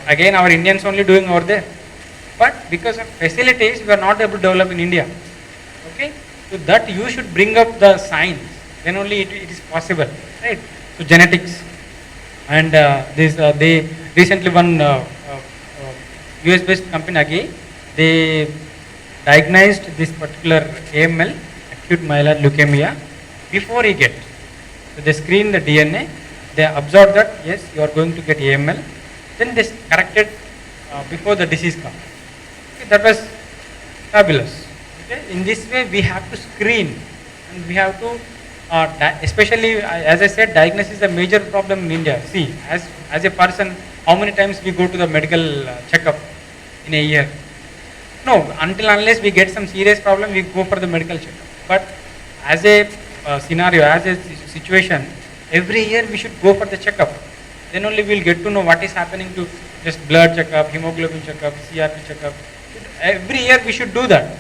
Again, our Indians only doing over there. But because of facilities, we are not able to develop in India. Okay, so that you should bring up the science. Then only it is possible, right? So genetics, and they recently one US-based company again, they diagnosed this particular AML, acute myeloid leukemia, before he get. So they screen the DNA, they observed that yes, you are going to get AML. Then they corrected before the disease comes. Okay, that was fabulous. Okay, in this way we have to screen, and we have to especially as I said, diagnosis is a major problem in India. See, as a person, how many times we go to the medical checkup in a year? No, until unless we get some serious problem, we go for the medical checkup. But as a scenario, as a situation, every year we should go for the checkup. Then only we will get to know what is happening to just blood checkup, hemoglobin checkup, CRP checkup. Every year we should do that.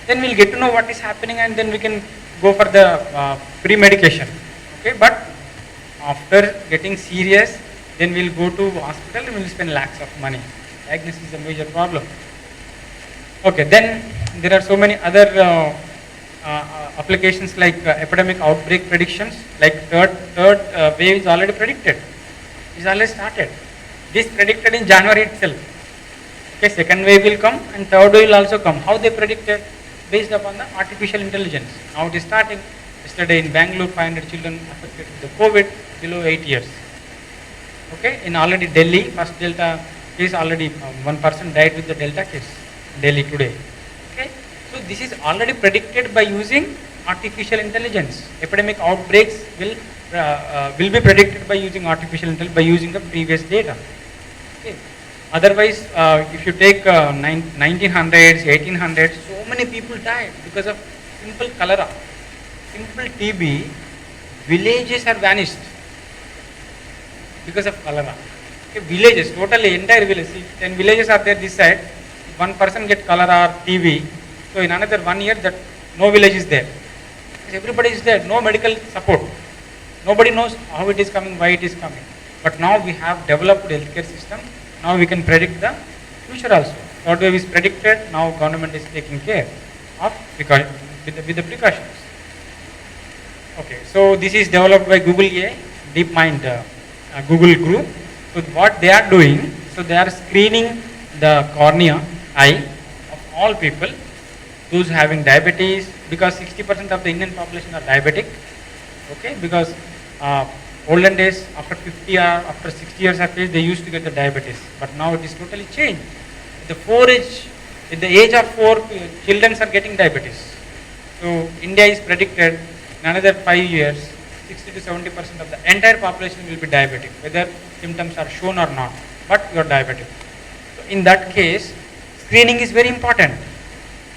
Then we will get to know what is happening, and then we can go for the pre-medication. Okay, but after getting serious, then we will go to hospital and we will spend lakhs of money. Diagnosis is a major problem. Okay, then there are so many other applications like epidemic outbreak predictions, like third wave is already predicted. It's already started. This predicted in January itself. Okay, second wave will come and third wave will also come. How they predicted? Based upon the artificial intelligence. Now it is starting. Yesterday in Bangalore, 500 children affected with the COVID below 8 years. Okay, in already Delhi, first Delta case already one person died with the Delta case. Delhi today. Okay, so this is already predicted by using artificial intelligence. Epidemic outbreaks will be predicted by using artificial intelligence, by using the previous data. Okay. Otherwise, if you take 1900s, 1800s, so many people died because of simple cholera, simple TB. Villages are vanished because of cholera. Okay, villages, totally entire village. See, 10 villages are there this side. One person get cholera or TB, so in another 1 year, that no village is there. Because everybody is there, no medical support. Nobody knows how it is coming, why it is coming. But now we have developed healthcare system. Now we can predict the future also. Third wave is predicted. Now government is taking care of with the precautions. Okay, so this is developed by Google AI, DeepMind Google group. So what they are doing, so they are screening the cornea, eye of all people, those having diabetes, because 60% of the Indian population are diabetic. Okay, because olden days, after 50 or after 60 years of age, they used to get the diabetes, but now it is totally changed. At the age of 4, children are getting diabetes. So India is predicted in another 5 years, 60 to 70% of the entire population will be diabetic, whether symptoms are shown or not, but you are diabetic. So in that case, screening is very important.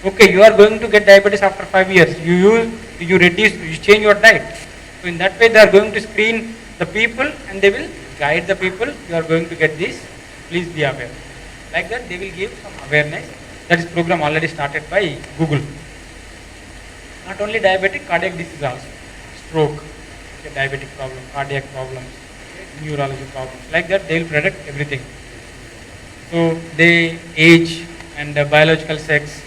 Okay, you are going to get diabetes after 5 years. You change your diet. So in that way, they are going to screen the people and they will guide the people. You are going to get this. Please be aware. Like that, they will give some awareness. That is program already started by Google. Not only diabetic, cardiac disease also, stroke, okay, diabetic problem, cardiac problems, okay, neurology problems. Like that, they will predict everything. So they age and biological sex.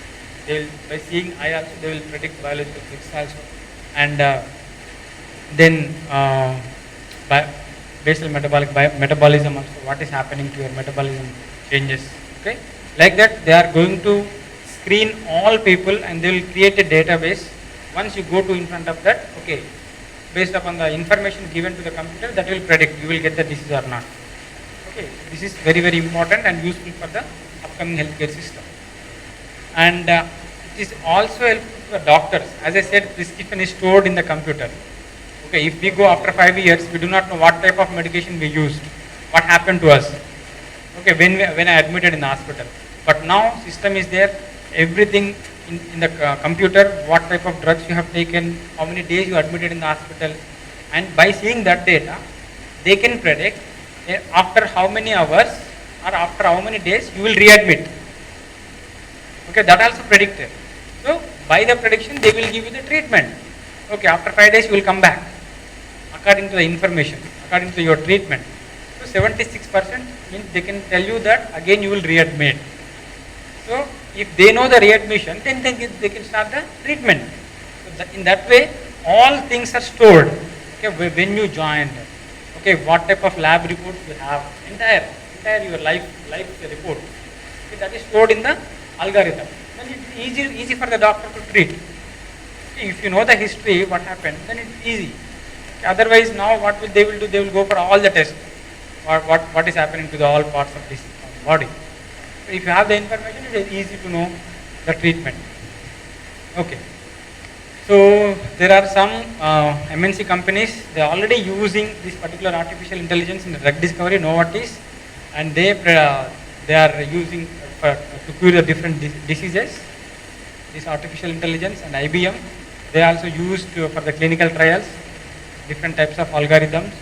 They will, by seeing eye also, they will predict biological sex also. And then basal metabolism also, what is happening to your metabolism changes. Okay, like that they are going to screen all people and they will create a database. Once you go to in front of that, okay, based upon the information given to the computer, that will predict you will get the disease or not. Okay, this is very, very important and useful for the upcoming healthcare system. And it is also helpful for the doctors. As I said, prescription is stored in the computer. Okay, if we go after 5 years, we do not know what type of medication we used, what happened to us. Okay, when I admitted in the hospital. But now system is there, everything in the computer, what type of drugs you have taken, how many days you admitted in the hospital, And by seeing that data, they can predict after how many hours or after how many days you will readmit. Okay, that also predicted. So by the prediction, they will give you the treatment. Okay, after 5 days you will come back according to the information, according to your treatment. So 76% means they can tell you that again you will readmit. So if they know the readmission, then they can start the treatment. So in that way, all things are stored. Okay, when you joined, okay, what type of lab reports you have, entire your life report. Okay, that is stored in the algorithm. Then it's easy for the doctor to treat. Okay, if you know the history, what happened, then it's easy. Okay, otherwise, now what will they will do? They will go for all the tests. What is happening to the all parts of this body. So if you have the information, it is easy to know the treatment. Okay. So there are some MNC companies, they are already using this particular artificial intelligence in the drug discovery, Novartis, and they are using to cure the different diseases, this artificial intelligence, and IBM, they also used for the clinical trials, different types of algorithms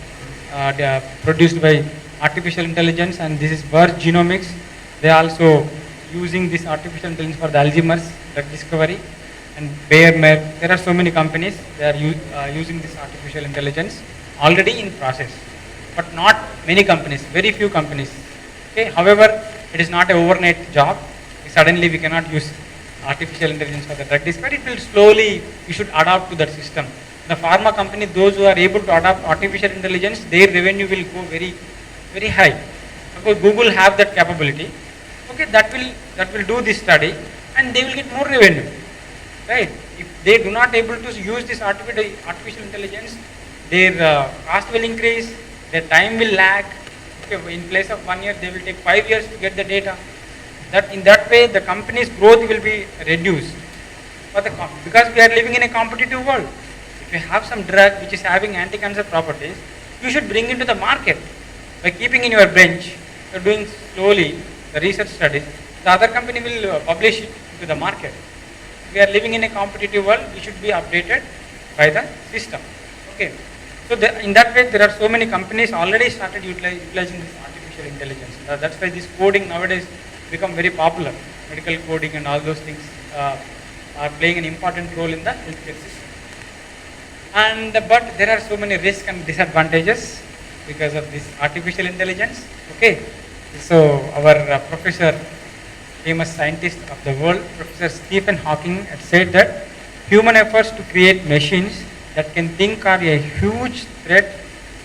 they are produced by artificial intelligence, and this is Verge Genomics, they are also using this artificial intelligence for the Alzheimer's drug discovery. And Bayer, Merck, there are so many companies, they are using this artificial intelligence already in process, but not many companies, very few companies. Okay, however, it is not an overnight job. Suddenly we cannot use artificial intelligence for the drug discovery. It will slowly, we should adapt to that system. The pharma company, those who are able to adopt artificial intelligence, their revenue will go very, very high. Suppose Google have that capability, okay, that will do this study and they will get more revenue. Right? If they do not able to use this artificial intelligence, their cost will increase, their time will lag. Okay, in place of 1 year, they will take 5 years to get the data. That in that way, the company's growth will be reduced. Because we are living in a competitive world. If you have some drug which is having anti-cancer properties, you should bring into the market. By keeping in your bench, you are doing slowly the research studies. The other company will publish it to the market. We are living in a competitive world, we should be updated by the system. Okay. So in that way, there are so many companies already started utilizing this artificial intelligence. That's why this coding nowadays become very popular. Medical coding and all those things are playing an important role in the healthcare system. But there are so many risks and disadvantages because of this artificial intelligence. Okay. So our professor, famous scientist of the world, Professor Stephen Hawking, had said that human efforts to create machines that can think are a huge threat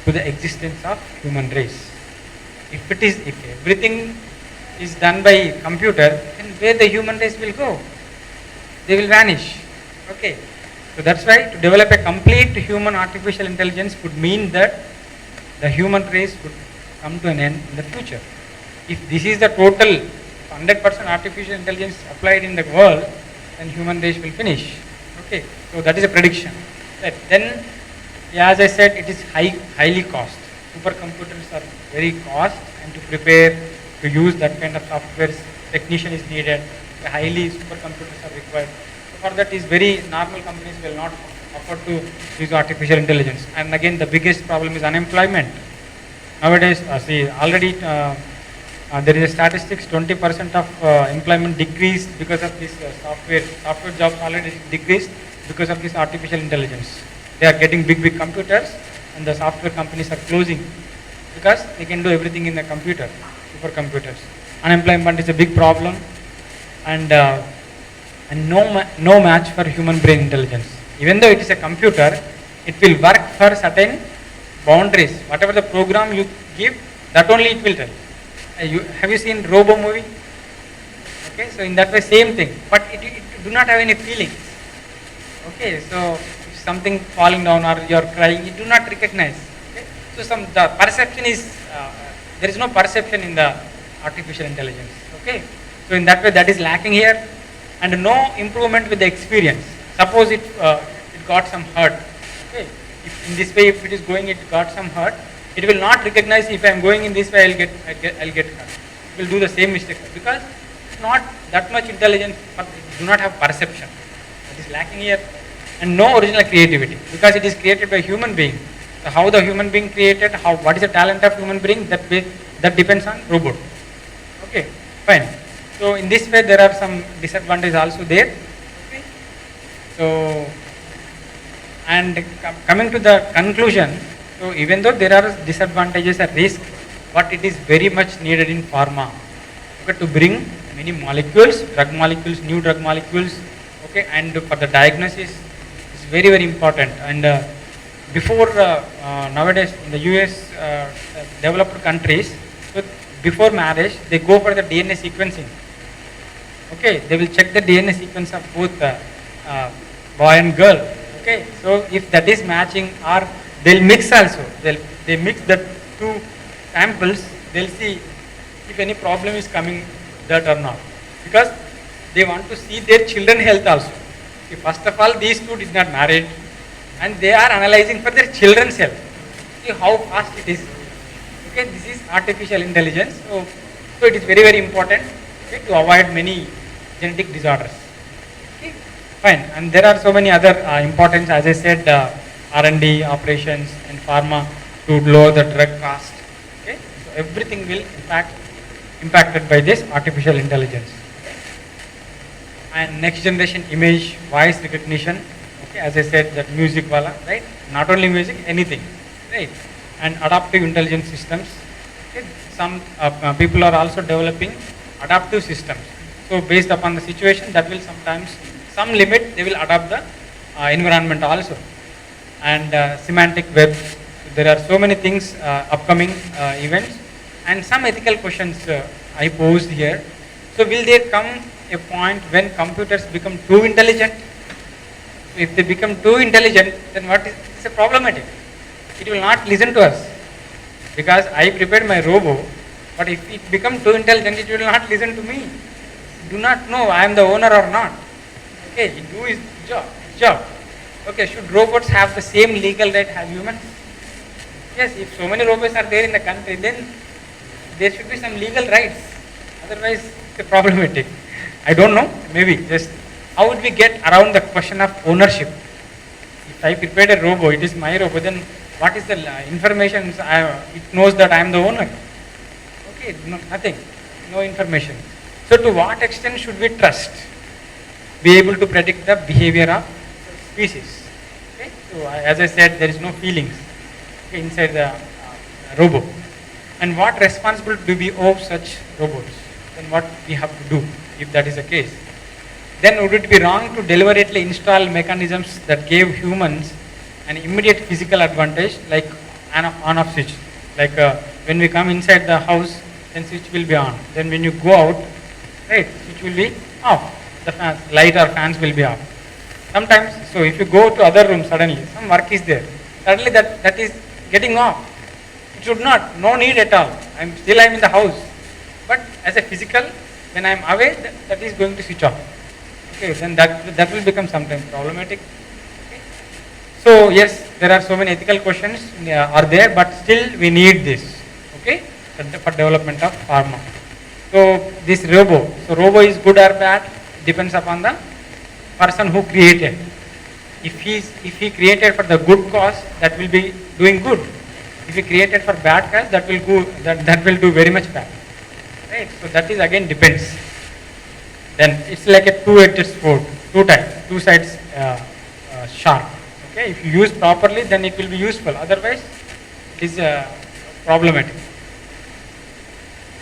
to the existence of human race. If everything is done by computer, then where the human race will go? They will vanish. Okay. So that's why to develop a complete human artificial intelligence would mean that the human race would come to an end in the future. If this is the total 100% artificial intelligence applied in the world, then human race will finish. Okay, so that is a prediction. Right. Then, as I said, it is highly cost. Supercomputers are very cost, and to prepare to use that kind of software, technician is needed. Highly supercomputers are required. So for that, is very normal companies will not afford to use artificial intelligence. And again, the biggest problem is unemployment. Nowadays, already. There is a statistics, 20% of employment decreased because of this software jobs already decreased because of this artificial intelligence. They are getting big computers and the software companies are closing because they can do everything in the computer, supercomputers. Unemployment is a big problem and no match for human brain intelligence. Even though it is a computer, it will work for certain boundaries. Whatever the program you give, that only it will tell. Have you seen Robo movie? Okay, so in that way same thing, but it do not have any feelings. Okay, so if something falling down or you are crying, it do not recognize. Okay, so the perception is there is no perception in the artificial intelligence. Okay, so in that way that is lacking here, and no improvement with the experience. Suppose it got some hurt. Okay, if in this way if it is going, it got some hurt. It will not recognize if I am going in this way, I'll get hurt. It will do the same mistake because it's not that much intelligence, but it do not have perception. It is lacking here, and no original creativity because it is created by human being. So how the human being created, how what is the talent of human being, that depends on robot. Okay, fine. So in this way there are some disadvantages also there. Okay. So and coming to the conclusion, so even though there are disadvantages and risks, but it is very much needed in pharma, okay, to bring many molecules, drug molecules, new drug molecules, okay, and for the diagnosis is very very important. And before nowadays in the US developed countries, so before marriage they go for the DNA sequencing. Okay, they will check the DNA sequence of both boy and girl. Okay, so if that is matching, or they'll mix also. They mix the two samples. They'll see if any problem is coming that or not, because they want to see their children health also. If first of all these two did not marry, and they are analyzing for their children's health. See how fast it is. Okay, this is artificial intelligence. So it is very very important, okay, to avoid many genetic disorders. Okay, fine. And there are so many other importance, as I said, R&D operations and pharma to lower the drug cost. Okay, so everything will impacted by this artificial intelligence. Okay. And next generation image, voice recognition. Okay, as I said, that music wala, right? Not only music, anything, right? And adaptive intelligence systems. Okay. Some people are also developing adaptive systems. So based upon the situation, that will sometimes, some limit, they will adapt the environment also. And semantic web. There are so many things upcoming events, and some ethical questions I posed here. So will there come a point when computers become too intelligent? If they become too intelligent, then what is it's a problematic? It will not listen to us, because I prepared my robo, but if it becomes too intelligent, it will not listen to me. Do not know I am the owner or not. Okay, it do his job. Okay, should robots have the same legal right as humans? Yes, if so many robots are there in the country, then there should be some legal rights. Otherwise, it's problematic. I don't know, maybe just how would we get around the question of ownership? If I prepared a robo, it is my robo, then what is the information? It knows that I am the owner. Okay, no, nothing, no information. So to what extent should we trust? Be able to predict the behavior of species. Okay, so as I said, there is no feelings, okay, inside the robot. And what responsibility do we owe such robots? Then what we have to do if that is the case? Then would it be wrong to deliberately install mechanisms that gave humans an immediate physical advantage, like an on-off switch? Like when we come inside the house, then switch will be on. Then when you go out, right, switch will be off. The fans, light or fans will be off. Sometimes, so if you go to other rooms, suddenly some work is there. Suddenly that is getting off. It should not, no need at all. I'm in the house. But as a physical, when I'm away, that is going to switch off. Okay, then that will become sometimes problematic. Okay. So yes, there are so many ethical questions are there, but still we need this. Okay, for development of pharma. So this robo, so robo is good or bad depends upon the person who created. If he created for the good cause, that will be doing good. If he created for bad cause, that will do very much bad. Right? So that is again depends. Then it's like a two-edged sword, two sides sharp. Okay, if you use properly, then it will be useful. Otherwise, it is problematic.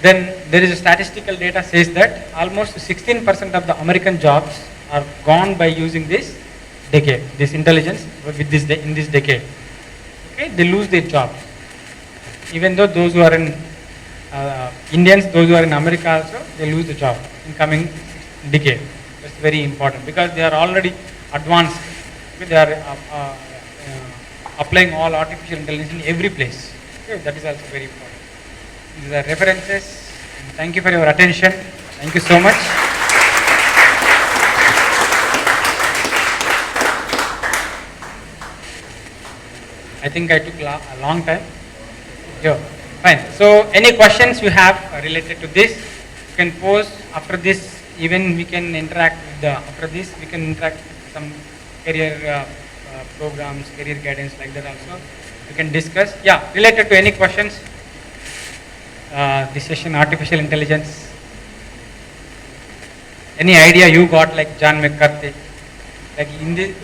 Then there is a statistical data says that almost 16% of the American jobs are gone by using this decade, this intelligence with this in this decade. Okay, they lose their jobs. Even though those who are in Indians, those who are in America also, they lose the job in coming decade. That's very important because they are already advanced. Okay, they are applying all artificial intelligence in every place. Okay, that is also very important. These are references. Thank you for your attention. Thank you so much. I think I took a long time. Sure. Fine. So any questions you have related to this, you can pose. After this, even we can interact with after this, we can interact with some career programs, career guidance like that also. we can discuss. Yeah, related to any questions? This session, artificial intelligence. Any idea you got, like John McCarthy,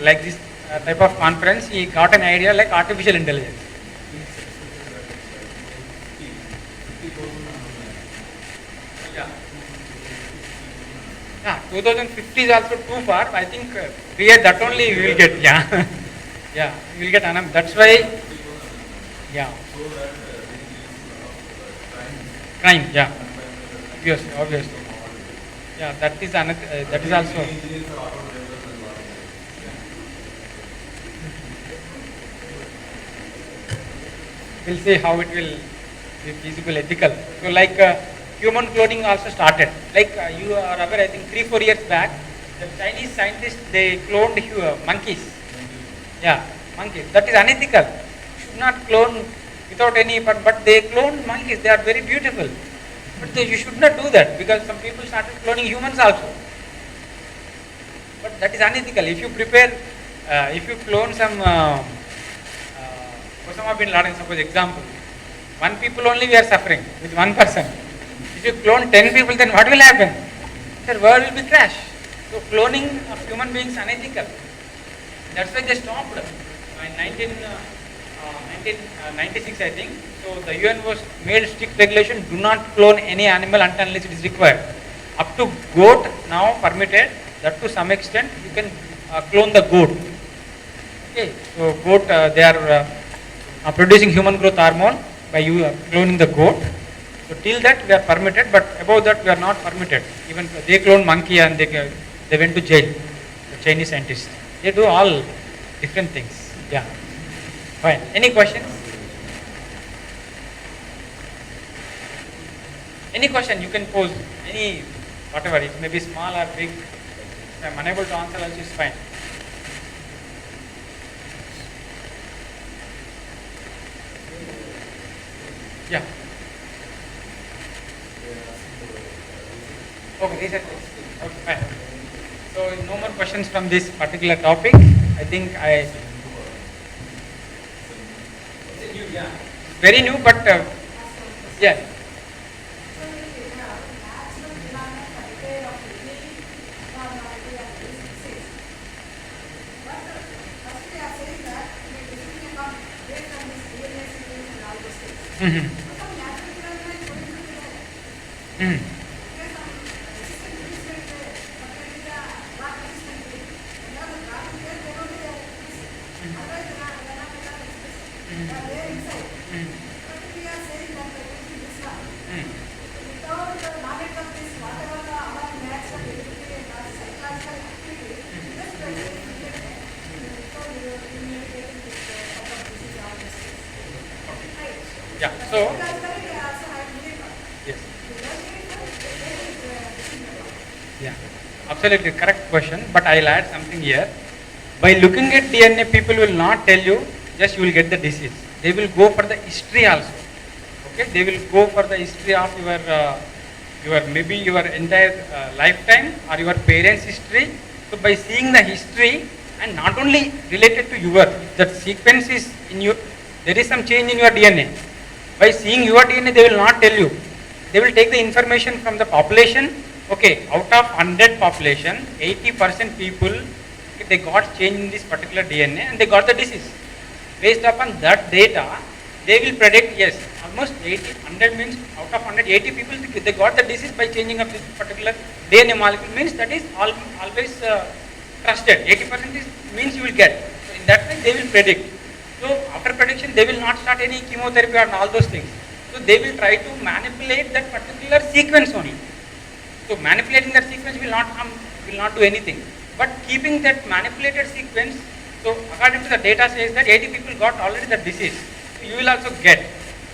like this type of conference, he got an idea like artificial intelligence. Yeah. Yeah, 2050 is also too far. I think period that only we will get. Yeah, yeah, we will get. That's why. Yeah. Crime. Yeah. Obviously, obviously. Yeah, that is another. That is also. We'll see how it will be feasible, ethical. So, like human cloning also started. Like you are aware, I think 3-4 years back, the Chinese scientists they cloned monkeys. Yeah, monkeys. That is unethical. You should not clone without any. But they cloned monkeys. They are very beautiful. But you should not do that because some people started cloning humans also. But that is unethical. If you prepare, if you clone some. Osama bin Laden, suppose example, one people only we are suffering with one person. If you clone 10 people, then what will happen? The world will be crashed. So cloning of human beings is unethical. That's why they stopped in 1996, I think. So the UN was made strict regulation: do not clone any animal until unless it is required. Up to goat now permitted. That to some extent you can clone the goat. Okay, so goat they are producing human growth hormone by cloning the goat. So till that we are permitted, but above that we are not permitted. Even they clone monkey and they went to jail. The Chinese scientists, they do all different things. Yeah, fine. Any questions? Any question you can pose. Any whatever it may be, small or big. If I am unable to answer, also is fine. Yeah. Okay, these are okay, fine. So no more questions from this particular topic. I think it's new, yeah. Very new, but yeah. Mm-hmm. Mm. Yeah, so yes. Yeah, absolutely correct question, but I'll add something here. By looking at DNA, people will not tell you just you will get the disease. They will go for the history also. Okay, they will go for the history of your maybe your entire lifetime or your parents' history. So by seeing the history and not only related to your, that sequence is in your, there is some change in your DNA. By seeing your DNA, they will not tell you. They will take the information from the population. Okay, out of 100 population, 80% people, they got change in this particular DNA and they got the disease. Based upon that data, they will predict, yes, almost 100 means out of 100, 80 people, they got the disease by changing of this particular DNA molecule, means that is always trusted. 80% means you will get. So in that way, they will predict. So after prediction, they will not start any chemotherapy and all those things. So they will try to manipulate that particular sequence only. So manipulating that sequence will not harm, will not do anything. But keeping that manipulated sequence, so according to the data says that 80 people got already the disease. So you will also get.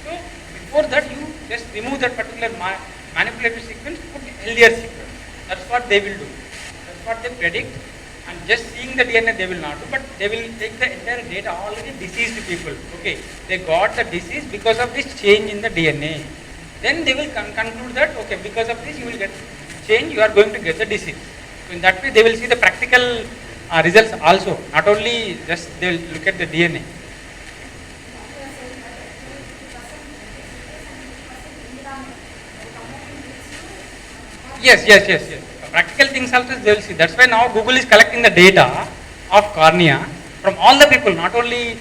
So before that, you just remove that particular manipulated sequence, put healthier sequence. That's what they will do. That's what they predict. And just seeing the DNA they will not do, but they will take the entire data, already diseased people. Okay, they got the disease because of this change in the DNA. Then they will conclude that, okay, because of this you will get change, you are going to get the disease. So in that way they will see the practical results also, not only just they will look at the DNA. Yes. Practical things also they will see. That's why now Google is collecting the data of cornea from all the people, not only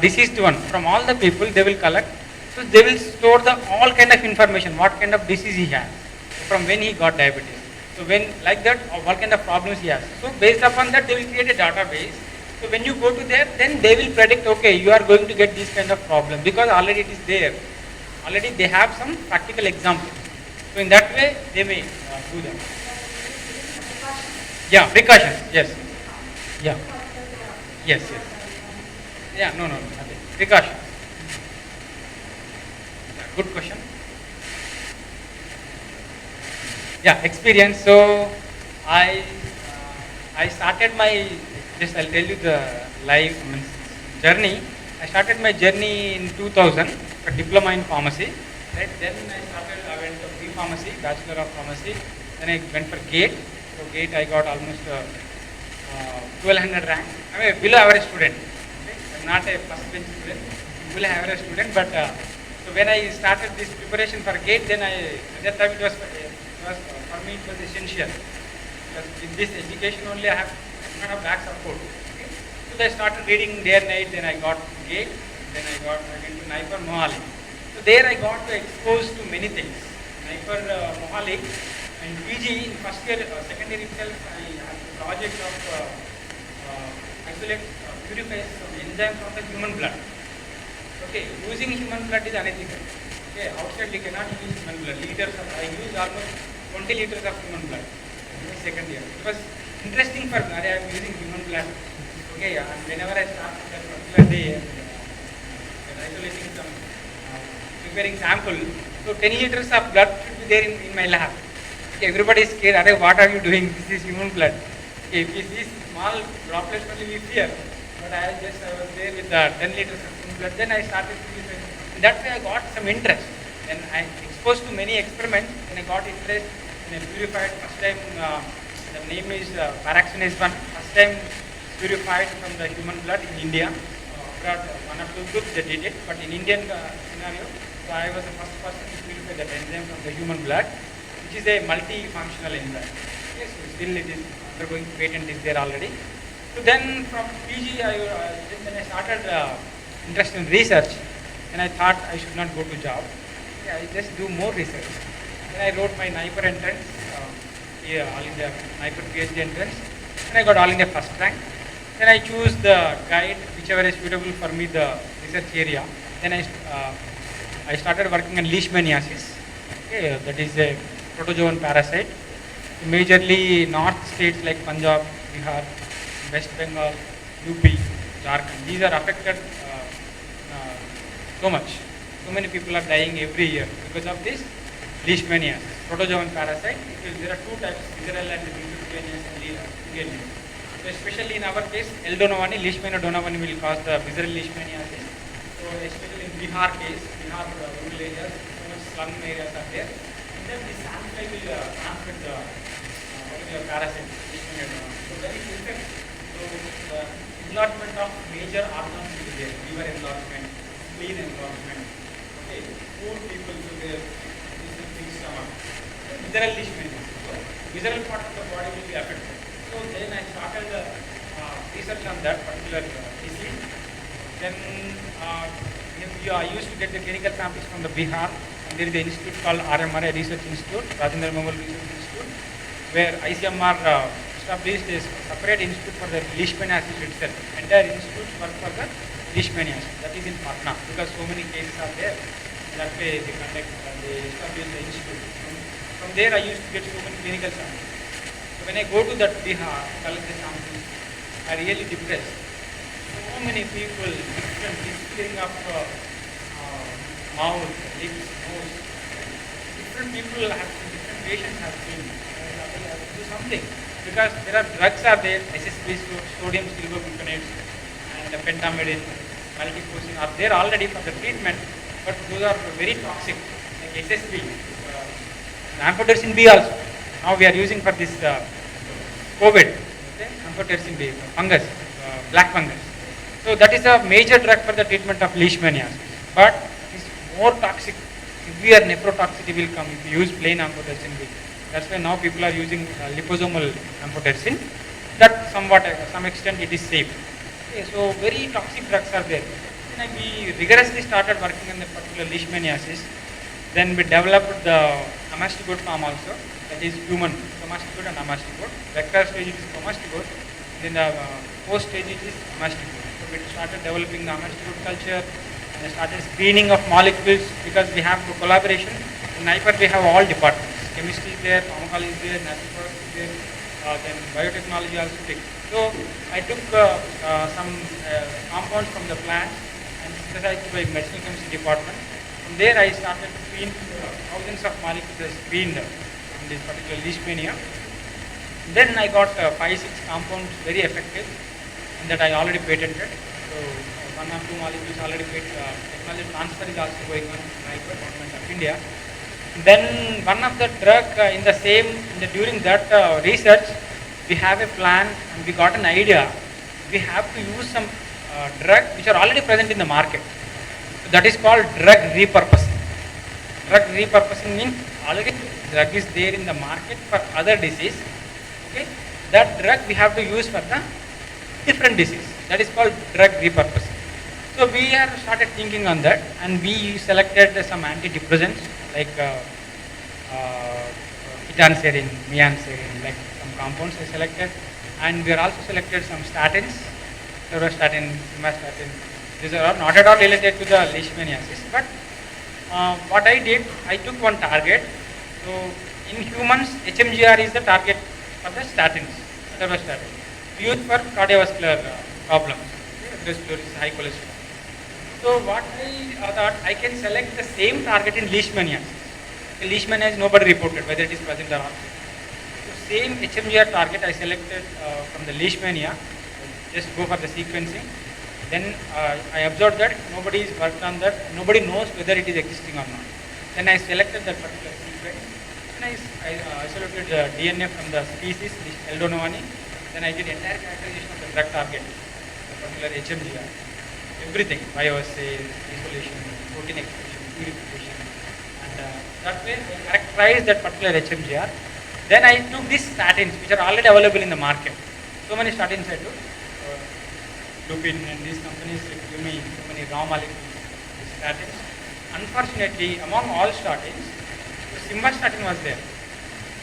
deceased one. From all the people they will collect. So they will store the all kind of information. What kind of disease he has, from when he got diabetes. So when like that, what kind of problems he has. So based upon that, they will create a database. So when you go to there, then they will predict. Okay, you are going to get this kind of problem because already it is there. Already they have some practical example. So in that way, they may do that. Yeah, precautions. Yes. Yeah. Yes. Yeah. No. Nothing. Precautions. Yeah, good question. Yeah, experience. So I started my, just I'll tell you the life journey. I started my journey in 2000, a diploma in pharmacy. Right. Then I went to B-pharmacy, Bachelor of Pharmacy. Then I went for GATE. So GATE I got almost 1200 rank. I'm a below average student. Okay? I'm not a first bench student, below average student. But so when I started this preparation for GATE, then at that time it was for me it was essential. Because in this education only I have kind of back support. Okay? So I started reading day and night. Then I got GATE. Then I went to NIPER Mohali. So there I got exposed to many things. NIPER Mohali and PG in first year, second year itself, I had a project of isolate, purify some enzymes from the human blood. Okay, using human blood is unethical. Okay, outside we cannot use human blood. I used almost 20 liters of human blood in my second year. It was interesting for me. I am using human blood. Okay, and whenever I start that particular day, isolating some, preparing sample, so 10 liters of blood should be there in my lab. Okay, everybody is scared. Arey, what are you doing? This is human blood. Okay, if you see small droplets only we fear. But I was there with the 10 liters of human blood. Then I started to use it. In that way I got some interest. Then I exposed to many experiments. Then I got interest in a purified. First time the name is Paraxinase 1. First time purified from the human blood in India. One or two groups they did it, but in Indian scenario, so I was the first person to purify that enzyme from the human blood, which is a multifunctional enzyme. Yes, so still it is undergoing patent is there already. So then from PG, then I started interest in research, and I thought I should not go to job. Yeah, I just do more research. Then I wrote my NIPER entrance, all India NIPER PhD entrance, and I got all India first rank. Then I choose the guide whichever is suitable for me, the research area. Then I started working on leishmaniasis. Okay, that is a protozoan parasite. Majorly north states like Punjab, Bihar, West Bengal, UP, Jharkhand. These are affected so much. So many people are dying every year because of this leishmaniasis, protozoan parasite. There are two types, visceral and leishmaniasis. So especially in our case, L. donovani, Leishmania donovani will cause the visceral leishmaniasis. So especially in Bihar case, Bihar rural areas, so much slum areas are there. And then this amplifier will transmit the particular parasite, Leishmania donovani. So then it affects. So the enlargement of major organs will be there, liver enlargement, spleen enlargement. Okay, poor people so their stomach. So visceral leishmaniasis. So visceral part of the body will be affected. So then I started research on that particular disease. Then I used to get the clinical samples from the Bihar, and there is an institute called RMRI Research Institute, Rajendra Memorial Research Institute, where ICMR established a separate institute for the leishmaniasis itself. Entire institute work for the leishmaniasis. That is in Patna, because so many cases are there. That way they conduct, they establish the institute. From there I used to get so many clinical samples. When I go to that Bihar, collect the samples, I really depressed. So many people, different disfiguring of mouth, lips, nose. Different people have, different patients have seen. I have to do something. Because there are drugs are there, SSB, sodium silvogluconates, and pentamidine, multiposin are there already for the treatment, but those are very toxic, like SSB, amphotericin B also. Now we are using for this COVID, okay, amphotericin B, fungus, black fungus. So that is a major drug for the treatment of leishmaniasis. But it is more toxic. Severe nephrotoxicity will come if you use plain amphotericin B. That's why now people are using liposomal amphotericin. That somewhat, some extent, it is safe. Okay, so very toxic drugs are there. Then we rigorously started working on the particular leishmaniasis. Then we developed the amastigode form also, that is human amastigode and amastigode. Vector stage it is amastigode, then the post stage it is amastigode. So we started developing the amastigode culture and we started screening of molecules because we have collaboration. In NIPER we have all departments. Chemistry is there, pharmacology is there, natural products is there, then biotechnology also takes. So I took some compounds from the plant and synthesized by medicinal chemistry department. From there I started to screen thousands of molecules screened in this particular leishmania. Then I got 5-6 compounds very effective and that I already patented. So one or two molecules already technology transfer is also going on in the government of India. Then one of the drug during that research, we have a plan and we got an idea. We have to use some drug which are already present in the market. So that is called drug repurposing. Drug repurposing means already drug is there in the market for other disease. Okay, that drug we have to use for the different disease. That is called drug repurposing. So we are started thinking on that, and we selected some antidepressants like etanercerin, meancerin, like some compounds I selected, and we are also selected some statins, atorvastatin, simvastatin. These are all not at all related to the leishmaniasis, but what I did, I took one target. So in humans, HMGR is the target for the statins, atorvastatin, used for cardiovascular problems, atherosclerosis, high cholesterol. So what I thought, I can select the same target in leishmaniasis. Leishmaniasis nobody reported whether it is present or not. So same HMGR target I selected from the leishmania. Just go for the sequencing. Then I observed that nobody is worked on that. Nobody knows whether it is existing or not. Then I selected that particular sequence. Then I isolated the DNA from the species Eldonovanni. Then I did entire characterization of the drug target, the particular HMGR. Everything, bioassay, isolation, protein expression, purification, and that way I characterized that particular HMGR. Then I took these statins which are already available in the market. So many statins I took. Lupin and these companies give me so many raw molecules, these statins. Unfortunately, among all statins, simvastatin was there.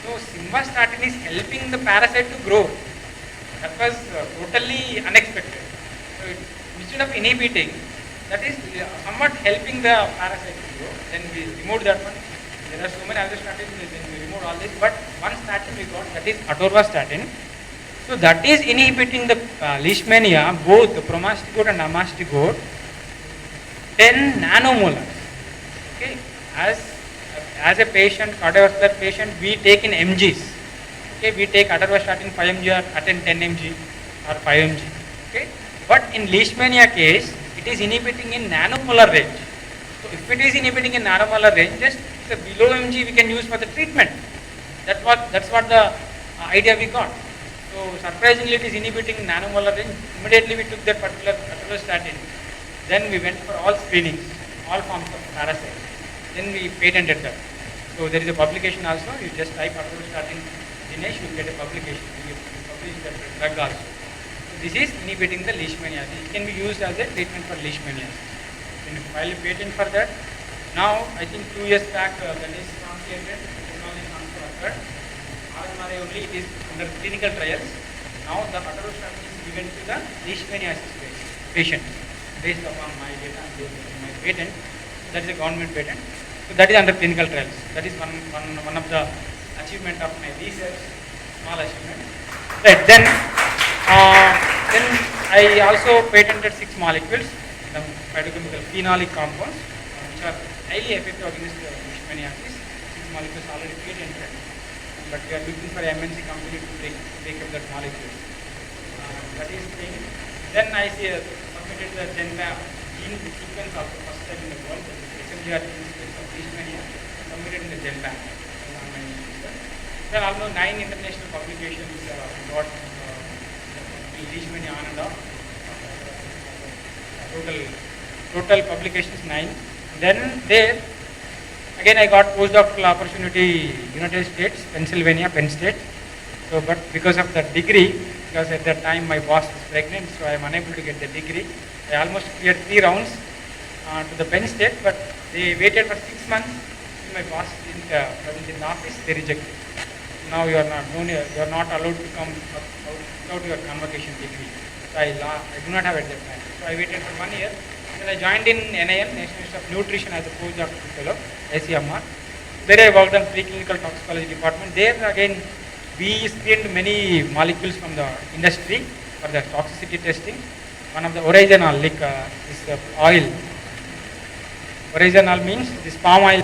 So simvastatin is helping the parasite to grow. That was totally unexpected. So instead of inhibiting, that is somewhat helping the parasite to grow. Then we removed that one. There are so many other statins, then we removed all this. But one statin we got, that is atorvastatin. So that is inhibiting the leishmania, both the promastigode and amastigode, 10 nanomolar. Okay, as a patient, cardiovascular patient, we take in mgs. Okay, we take atorvastatin 5 mg or attend 10 mg or 5 mg. Okay, but in leishmania case, it is inhibiting in nanomolar range. So if it is inhibiting in nanomolar range, just below mg we can use for the treatment. That's what the idea we got. So surprisingly, it is inhibiting nanomolar range. Immediately we took that particular atorvastatin. Then we went for all screenings, all forms of parasites. Then we patented that. So there is a publication also. You just type atorvastatin Dinesh, you get a publication. You publish that drug also. So this is inhibiting the leishmaniasis. It can be used as a treatment for leishmaniasis. Then you file a patent for that. Now, I think 2 years back, that is translated, technology transfer occurred. RMRA only, it is under clinical trials. Now the atorvastatin is given to the leishmaniasis patient based upon my data and based upon my patent. That is a government patent. So that is under clinical trials. That is one of the achievement of my research, small achievement. Right, then I also patented 6 molecules, the phytochemical phenolic compounds, which are highly effective against leishmaniasis. 6 molecules already patented. But we are looking for MNC company to take up that molecule. That is thing. Then I submitted the GenPAM gene sequence also first time in the world. That is HMGR gene sequence of leishmania submitted in the GenPAM. Then almost 9 international publications got leishmania on and off. Total publications 9. Then there Again, I got postdoctoral opportunity, United States, Pennsylvania, Penn State. So, but because of the degree, because at that time my boss was pregnant, so I am unable to get the degree. I almost cleared 3 rounds to the Penn State, but they waited for 6 months. My boss didn't wasn't in the office, they rejected. Now you are not, no, you are not allowed to come out without your convocation degree. So I do not have at that time. So I waited for 1 year. Then I joined in NIM, National Institute of Nutrition, as a postdoctoral fellow, ACMR. There I worked on preclinical toxicology department. There again, we screened many molecules from the industry for the toxicity testing. One of the original, like this oil. Original means this palm oil,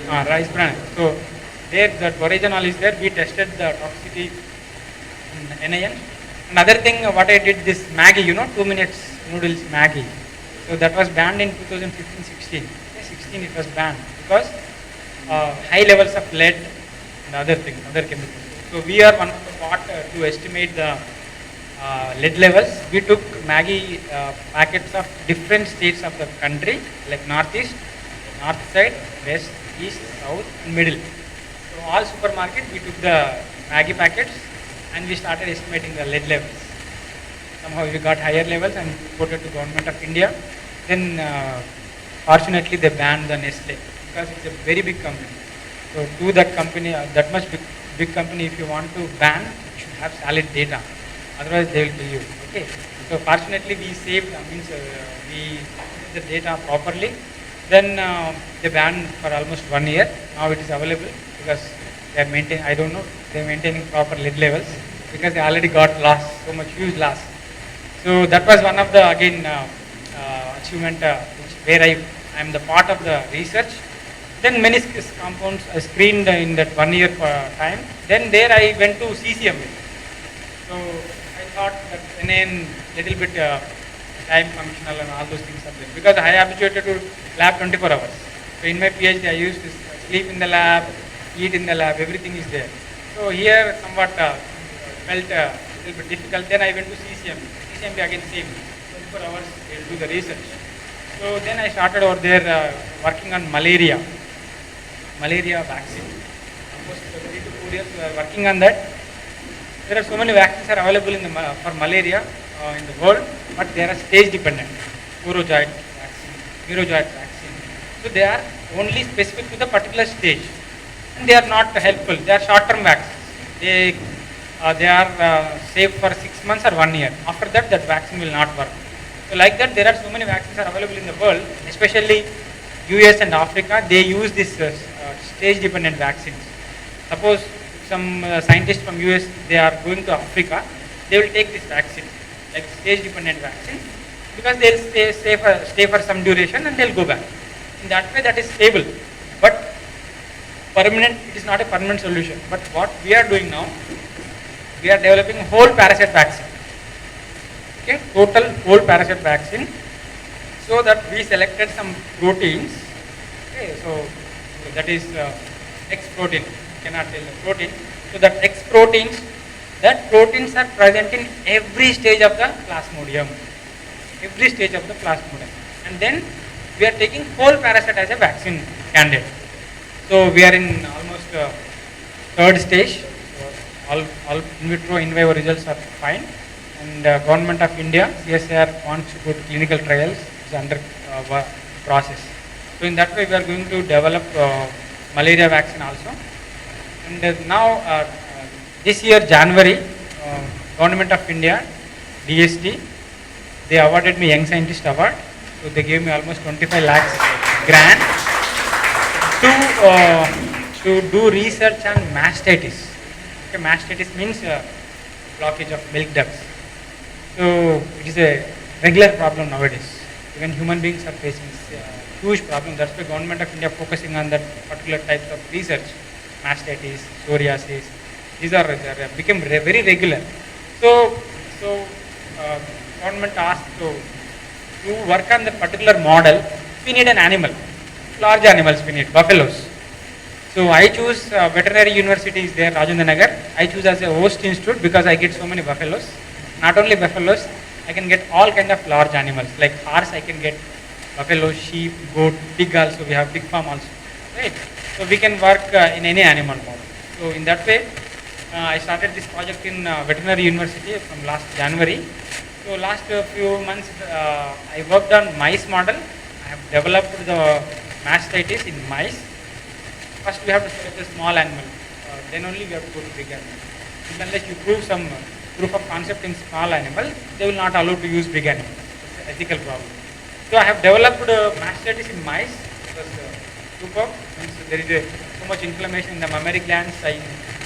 rice bran. So there, that original is there. We tested the toxicity in NIN. Another thing, what I did, this Maggi, 2 minutes noodles Maggi. So that was banned in 2015-16. 16 it was banned because high levels of lead and other chemicals. So we are one of the part to estimate the lead levels. We took Maggi packets of different states of the country, like northeast, north side, west, east, south, and middle. So all supermarkets, we took the Maggi packets and we started estimating the lead levels. Somehow we got higher levels and reported to Government of India. Then fortunately they banned the Nestle because it's a very big company. So to that company, that much big company, if you want to ban, you should have solid data. Otherwise they will kill you. Okay. So fortunately we saved, we did the data properly. Then they banned for almost 1 year. Now it is available because they are maintaining, I don't know, they are maintaining proper lead levels because they already got loss, so much huge loss. So that was one of the, again, achievement where I am the part of the research. Then many compounds I screened in that 1 year time. Then there I went to CCMA. So I thought that NAN little bit time functional and all those things are there because I am habituated to lab 24 hours. So in my PhD I used to sleep in the lab, eat in the lab, everything is there. So here somewhat felt a little bit difficult. Then I went to CCMA. CCMA again same, 24 hours they will do the research. So then I started over there working on malaria vaccine. Almost 3 to 4 years we are working on that. There are so many vaccines are available in the, for malaria in the world, but they are stage dependent. Porozoite vaccine, virozoite vaccine. So they are only specific to the particular stage, and they are not helpful. They are short-term vaccines. They are safe for 6 months or 1 year. After that, that vaccine will not work. So like that, there are so many vaccines are available in the world, especially US and Africa. They use this stage-dependent vaccines. Suppose some scientists from US, they are going to Africa, they will take this vaccine, like stage-dependent vaccine, because they will stay for some duration and they will go back. In that way, that is stable. But permanent, it is not a permanent solution. But what we are doing now, we are developing whole parasite vaccine. Okay, total whole parasite vaccine. So that we selected some proteins. Okay, so that is X protein. Cannot tell the protein. So that X proteins, that proteins are present in every stage of the plasmodium. Every stage of the plasmodium. And then we are taking whole parasite as a vaccine candidate. So we are in almost third stage. So all in vitro, in vivo results are fine. And Government of India, CSIR wants to go to clinical trials. It's under process. So in that way, we are going to develop malaria vaccine also. And now this year January, Government of India, DST, they awarded me Young Scientist Award. So they gave me almost 25 lakhs grant to do research on mastitis. Okay, mastitis means blockage of milk ducts. So it is a regular problem nowadays. Even human beings are facing huge problem. That's why Government of India focusing on that particular types of research, mastitis, psoriasis. These are become very regular. So government asked to work on that particular model. We need an animal, large animals. We need buffaloes. So I choose veterinary university is there, Rajendra Nagar. I choose as a host institute because I get so many buffaloes. Not only buffaloes, I can get all kind of large animals like horse. I can get buffalo, sheep, goat, pig also. We have pig farm also, right? So we can work in any animal model. So in that way, I started this project in veterinary university from last January. So last few months, I worked on mice model. I have developed the mastitis in mice. First we have to select a small animal, then only we have to go to big animal. Unless you prove some proof of concept in small animal, they will not allow to use big animal. It's an ethical problem. So I have developed mastitis in mice. It was superb. Means there is so much inflammation in the mammary glands. I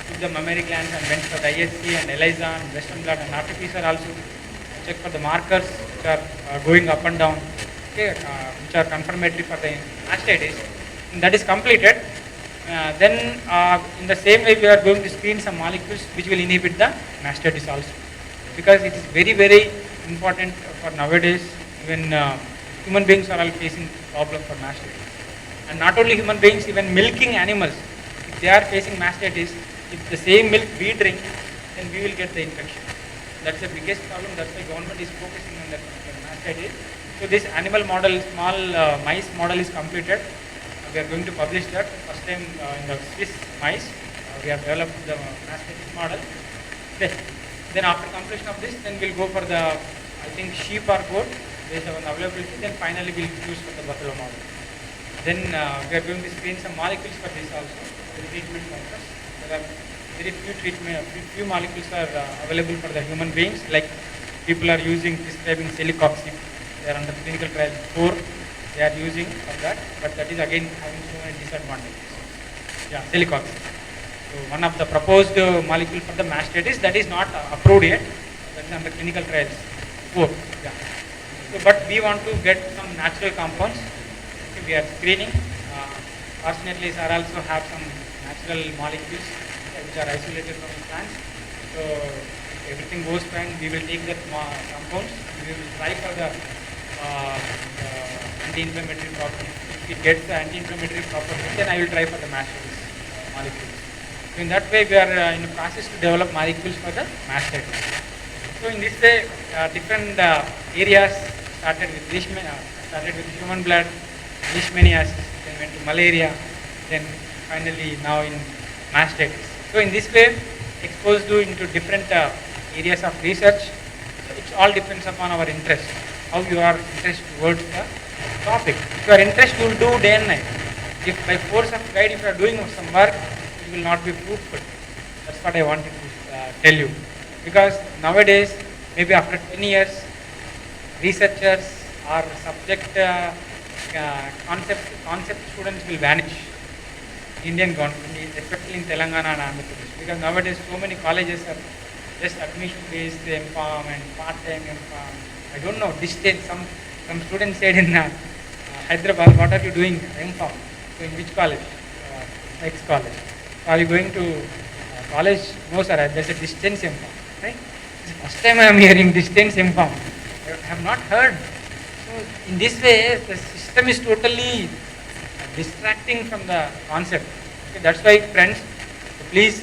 took the mammary glands and went for the IHC and ELISA and western blot and RT-PCR also. I checked for the markers which are going up and down, okay, which are confirmatory for the mastitis. And that is completed. Then in the same way we are going to screen some molecules which will inhibit the mastitis also, because it is very very important for nowadays. Even human beings are all facing problem for mastitis, and not only human beings, even milking animals, if they are facing mastitis, if the same milk we drink, then we will get the infection. That's the biggest problem. That's why government is focusing on that mastitis. So this animal model, small mice model is completed. We are going to publish that first time in the Swiss mice. We have developed the mastitis model. Then after completion of this, then we'll go for the, I think, sheep or goat based on availability. Then finally we'll choose for the buffalo model. Then we are going to screen some molecules for this also, the treatment purpose. There are very few molecules are available for the human beings. Like people are using, prescribing celecoxib. They are under clinical trial 4. They are using for that, but that is again having so many disadvantages. Yeah, celecoxib. So one of the proposed molecule for the mastitis that is not approved yet. That is under clinical trials 4. Yeah. So, but we want to get some natural compounds. Okay, we are screening. Fortunately, sir also have some natural molecules which are isolated from the plants. So if everything goes fine, we will take that compounds. We will try for the anti-inflammatory property. If it gets the anti-inflammatory property, then I will try for the mastitis molecules. So in that way, we are in the process to develop molecules for the mastitis. So in this way, different areas started with human blood, leishmaniasis, then went to malaria, then finally now in mastitis. So in this way, exposed you into different areas of research. So it all depends upon our interest, how you are interested towards the topic. If you are interested, you will do day and night. If by force of guide, if you are doing some work, it will not be fruitful. That's what I wanted to tell you. Because nowadays, maybe after 10 years, researchers or subject concept students will vanish. Indian government, especially in Telangana and Andhra Pradesh. Because nowadays, so many colleges are just admission-based MPharm and part-time MPharm. I don't know, distance. Some students said in Hyderabad, what are you doing? MPharm. So in which college? X college. So are you going to college? No sir, there's a distance MPharm. Right? This is the first time I am hearing distance MPharm. I have not heard. So in this way, the system is totally distracting from the concept. Okay, that's why friends, please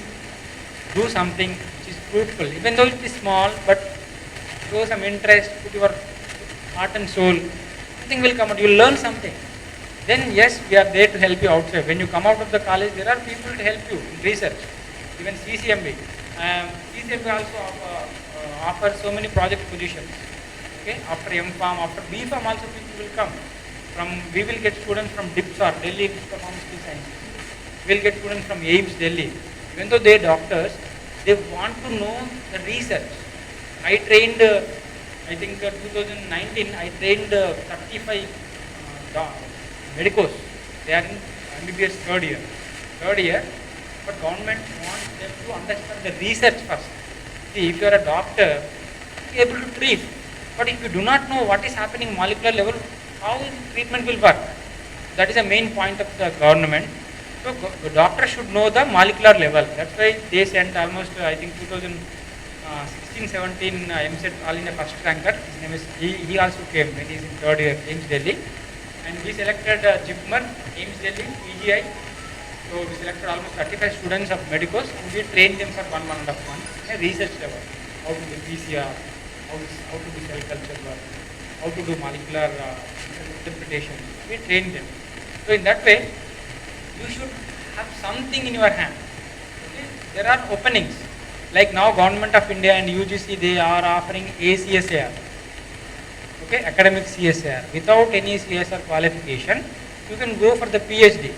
do something which is fruitful. Even though it is small, but show some interest, put your heart and soul, something will come out, you will learn something. Then yes, we are there to help you outside. When you come out of the college, there are people to help you in research. Even CCMB. CCMB also offers so many project positions. Okay, after MPharm, after BPharm also people will come. We will get students from DIPSR, Delhi Institute of Pharmaceutical Sciences. We will get students from AIIMS, Delhi. Even though they are doctors, they want to know the research. I trained, I think 2019, I trained 35 medicos. They are in MBBS third year, but government wants them to understand the research first. See, if you are a doctor, you are able to treat. But if you do not know what is happening molecular level, how treatment will work? That is the main point of the government. So the doctor should know the molecular level. That's why they sent almost, I think 2016-17 MSET All India first ranker. His name is, he also came when he is in third year, AIIMS Delhi. And we selected JIPMER, AIIMS Delhi, PGI. So we selected almost 35 students of medicos and we trained them for 1.5 months in a research level. How to do PCR, how to do cell culture work, how how to do molecular interpretation. We train them. So in that way, you should have something in your hand. Okay? There are openings. Like now Government of India and UGC, they are offering ACSAR. Okay, academic CSAR. Without any CSR qualification, you can go for the PhD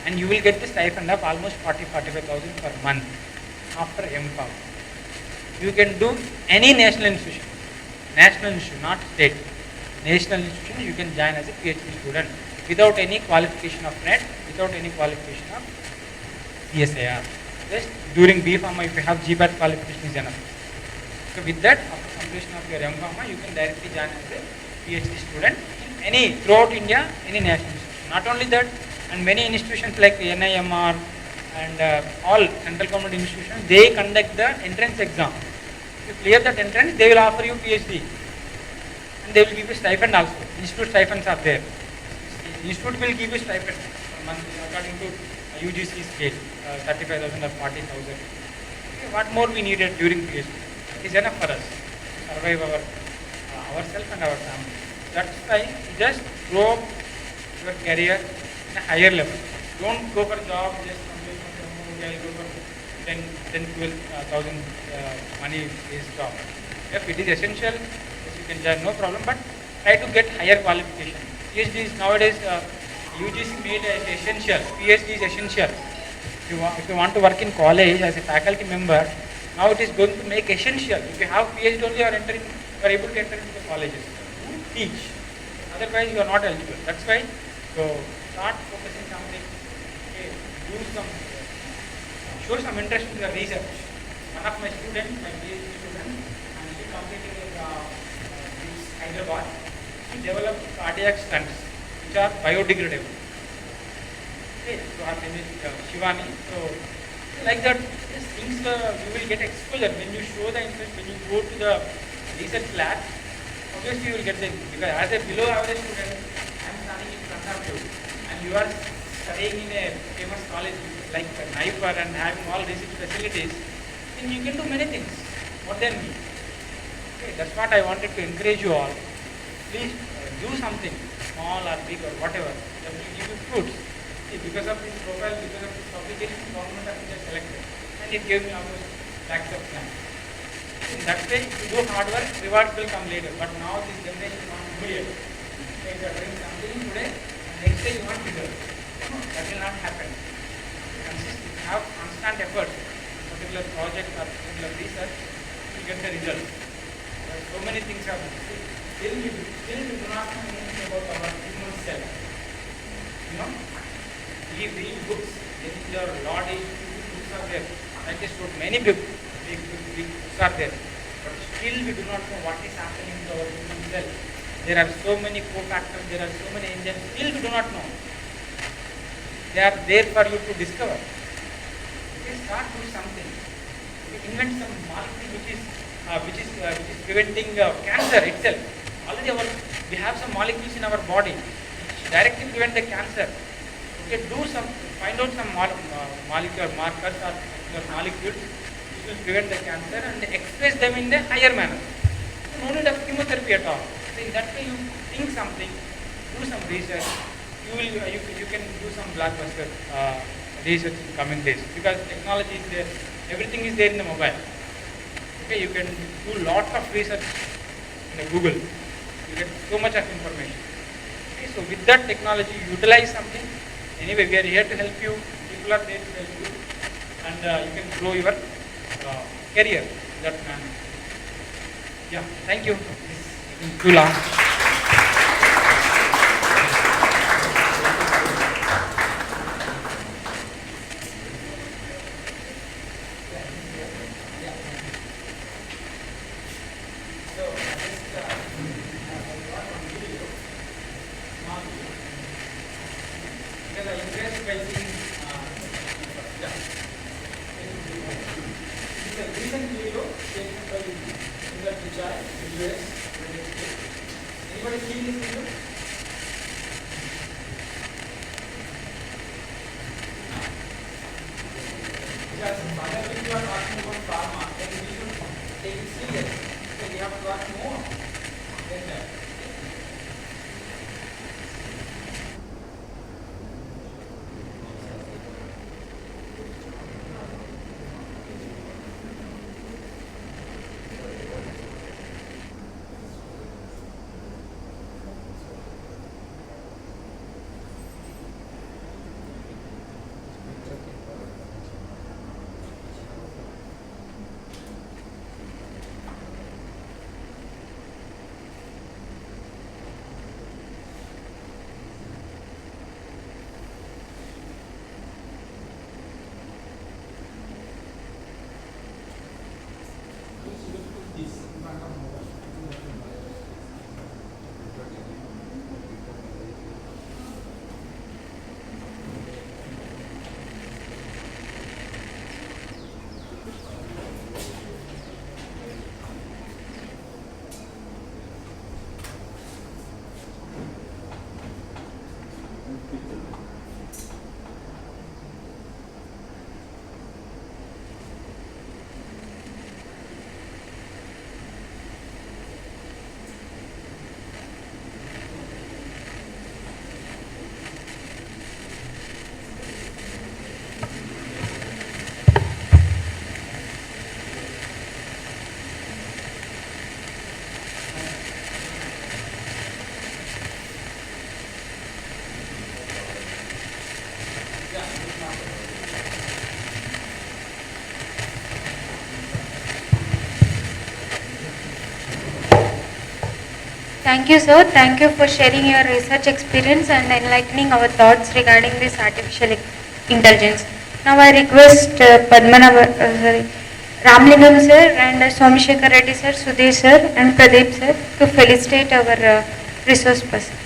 and you will get the stipend of almost 40-45,000 per month after MPharm. You can do any national institution, not state. National institution, you can join as a PhD student without any qualification of NET, without any qualification of CSIR. Just during B Pharma, if you have GPAT qualification is enough. So with that, after completion of your M Pharma, you can directly join as a PhD student in any, throughout India, any national institution. Not only that, and many institutions like NIMR and all central government institutions, they conduct the entrance exam. If you clear that entrance, they will offer you PhD. And they will give you stipend also. Institute stipends are there. Institute will give you stipend per month according to UGC scale, 35,000 or 40,000. Okay, what more we needed during PhD? It is enough for us to survive ourselves and our family. That's why you just grow your career in a higher level. Don't go for job, just go for 12,000 money based job. If it is essential, yes, you can join, no problem, but try to get higher qualification. PhD is nowadays, UGC made it essential, PhD is essential. If you want to work in college as a faculty member, now it is going to make essential. If you have PhD only, you are able to enter into the colleges, teach. Otherwise, you are not eligible. That's why, so start focusing something, okay, show some interest in the research. One of my students, my PhD student, and she completed this Hyderabad. She developed cardiac stents, which are biodegradable. Okay, so her name is Shivani. So like that, these things you will get exposure when you show the interest. When you go to the research lab, obviously you will get the, because as a below average student, I am standing in front of you, and you are studying in a famous college like NIPER and having all research facilities, then you can do many things more than me. Okay, that's what I wanted to encourage you all. Please do something, small or big or whatever, that will give you fruits. See, because of this profile, because of this publication, government of India selected, and it gave me almost lakhs of plans. In that way, if you do hard work, rewards will come later. But now this generation wants immediate. Okay, you are doing something today, and next day you want result. No, that will not happen. Have constant effort, particular project or particular research, you get the result. So many things are still we do not know anything about our human cell. You know, we read books. Then your lot is books are there. Scientists wrote many big books are there, but still we do not know what is happening to our human cell. There are so many cofactors. There are so many enzymes. Still we do not know. They are there for you to discover. Start doing something. We invent some molecule which is preventing cancer itself. Already we have some molecules in our body which directly prevent the cancer. Okay, find out some molecular markers or molecules which will prevent the cancer and express them in the higher manner. So no need of chemotherapy at all. So in that way you think something, do some research. You can do some blockbuster research in coming days, because technology is there, everything is there in the mobile. Okay, you can do lot of research in Google, you get so much of information. Okay, so with that technology, utilize something. Anyway, we are here to help you, people are there to help you, and you can grow your career in that manner. Yeah, thank you. This is too long. Anybody seen this video? Because whenever you are talking about pharma, then we should take it serious. So we have to work more than that. Thank you, sir. Thank you for sharing your research experience and enlightening our thoughts regarding this artificial intelligence. Now I request Ramlingam sir and Somashekar Reddy sir, Sudhir sir and Pradeep sir to felicitate our resource person.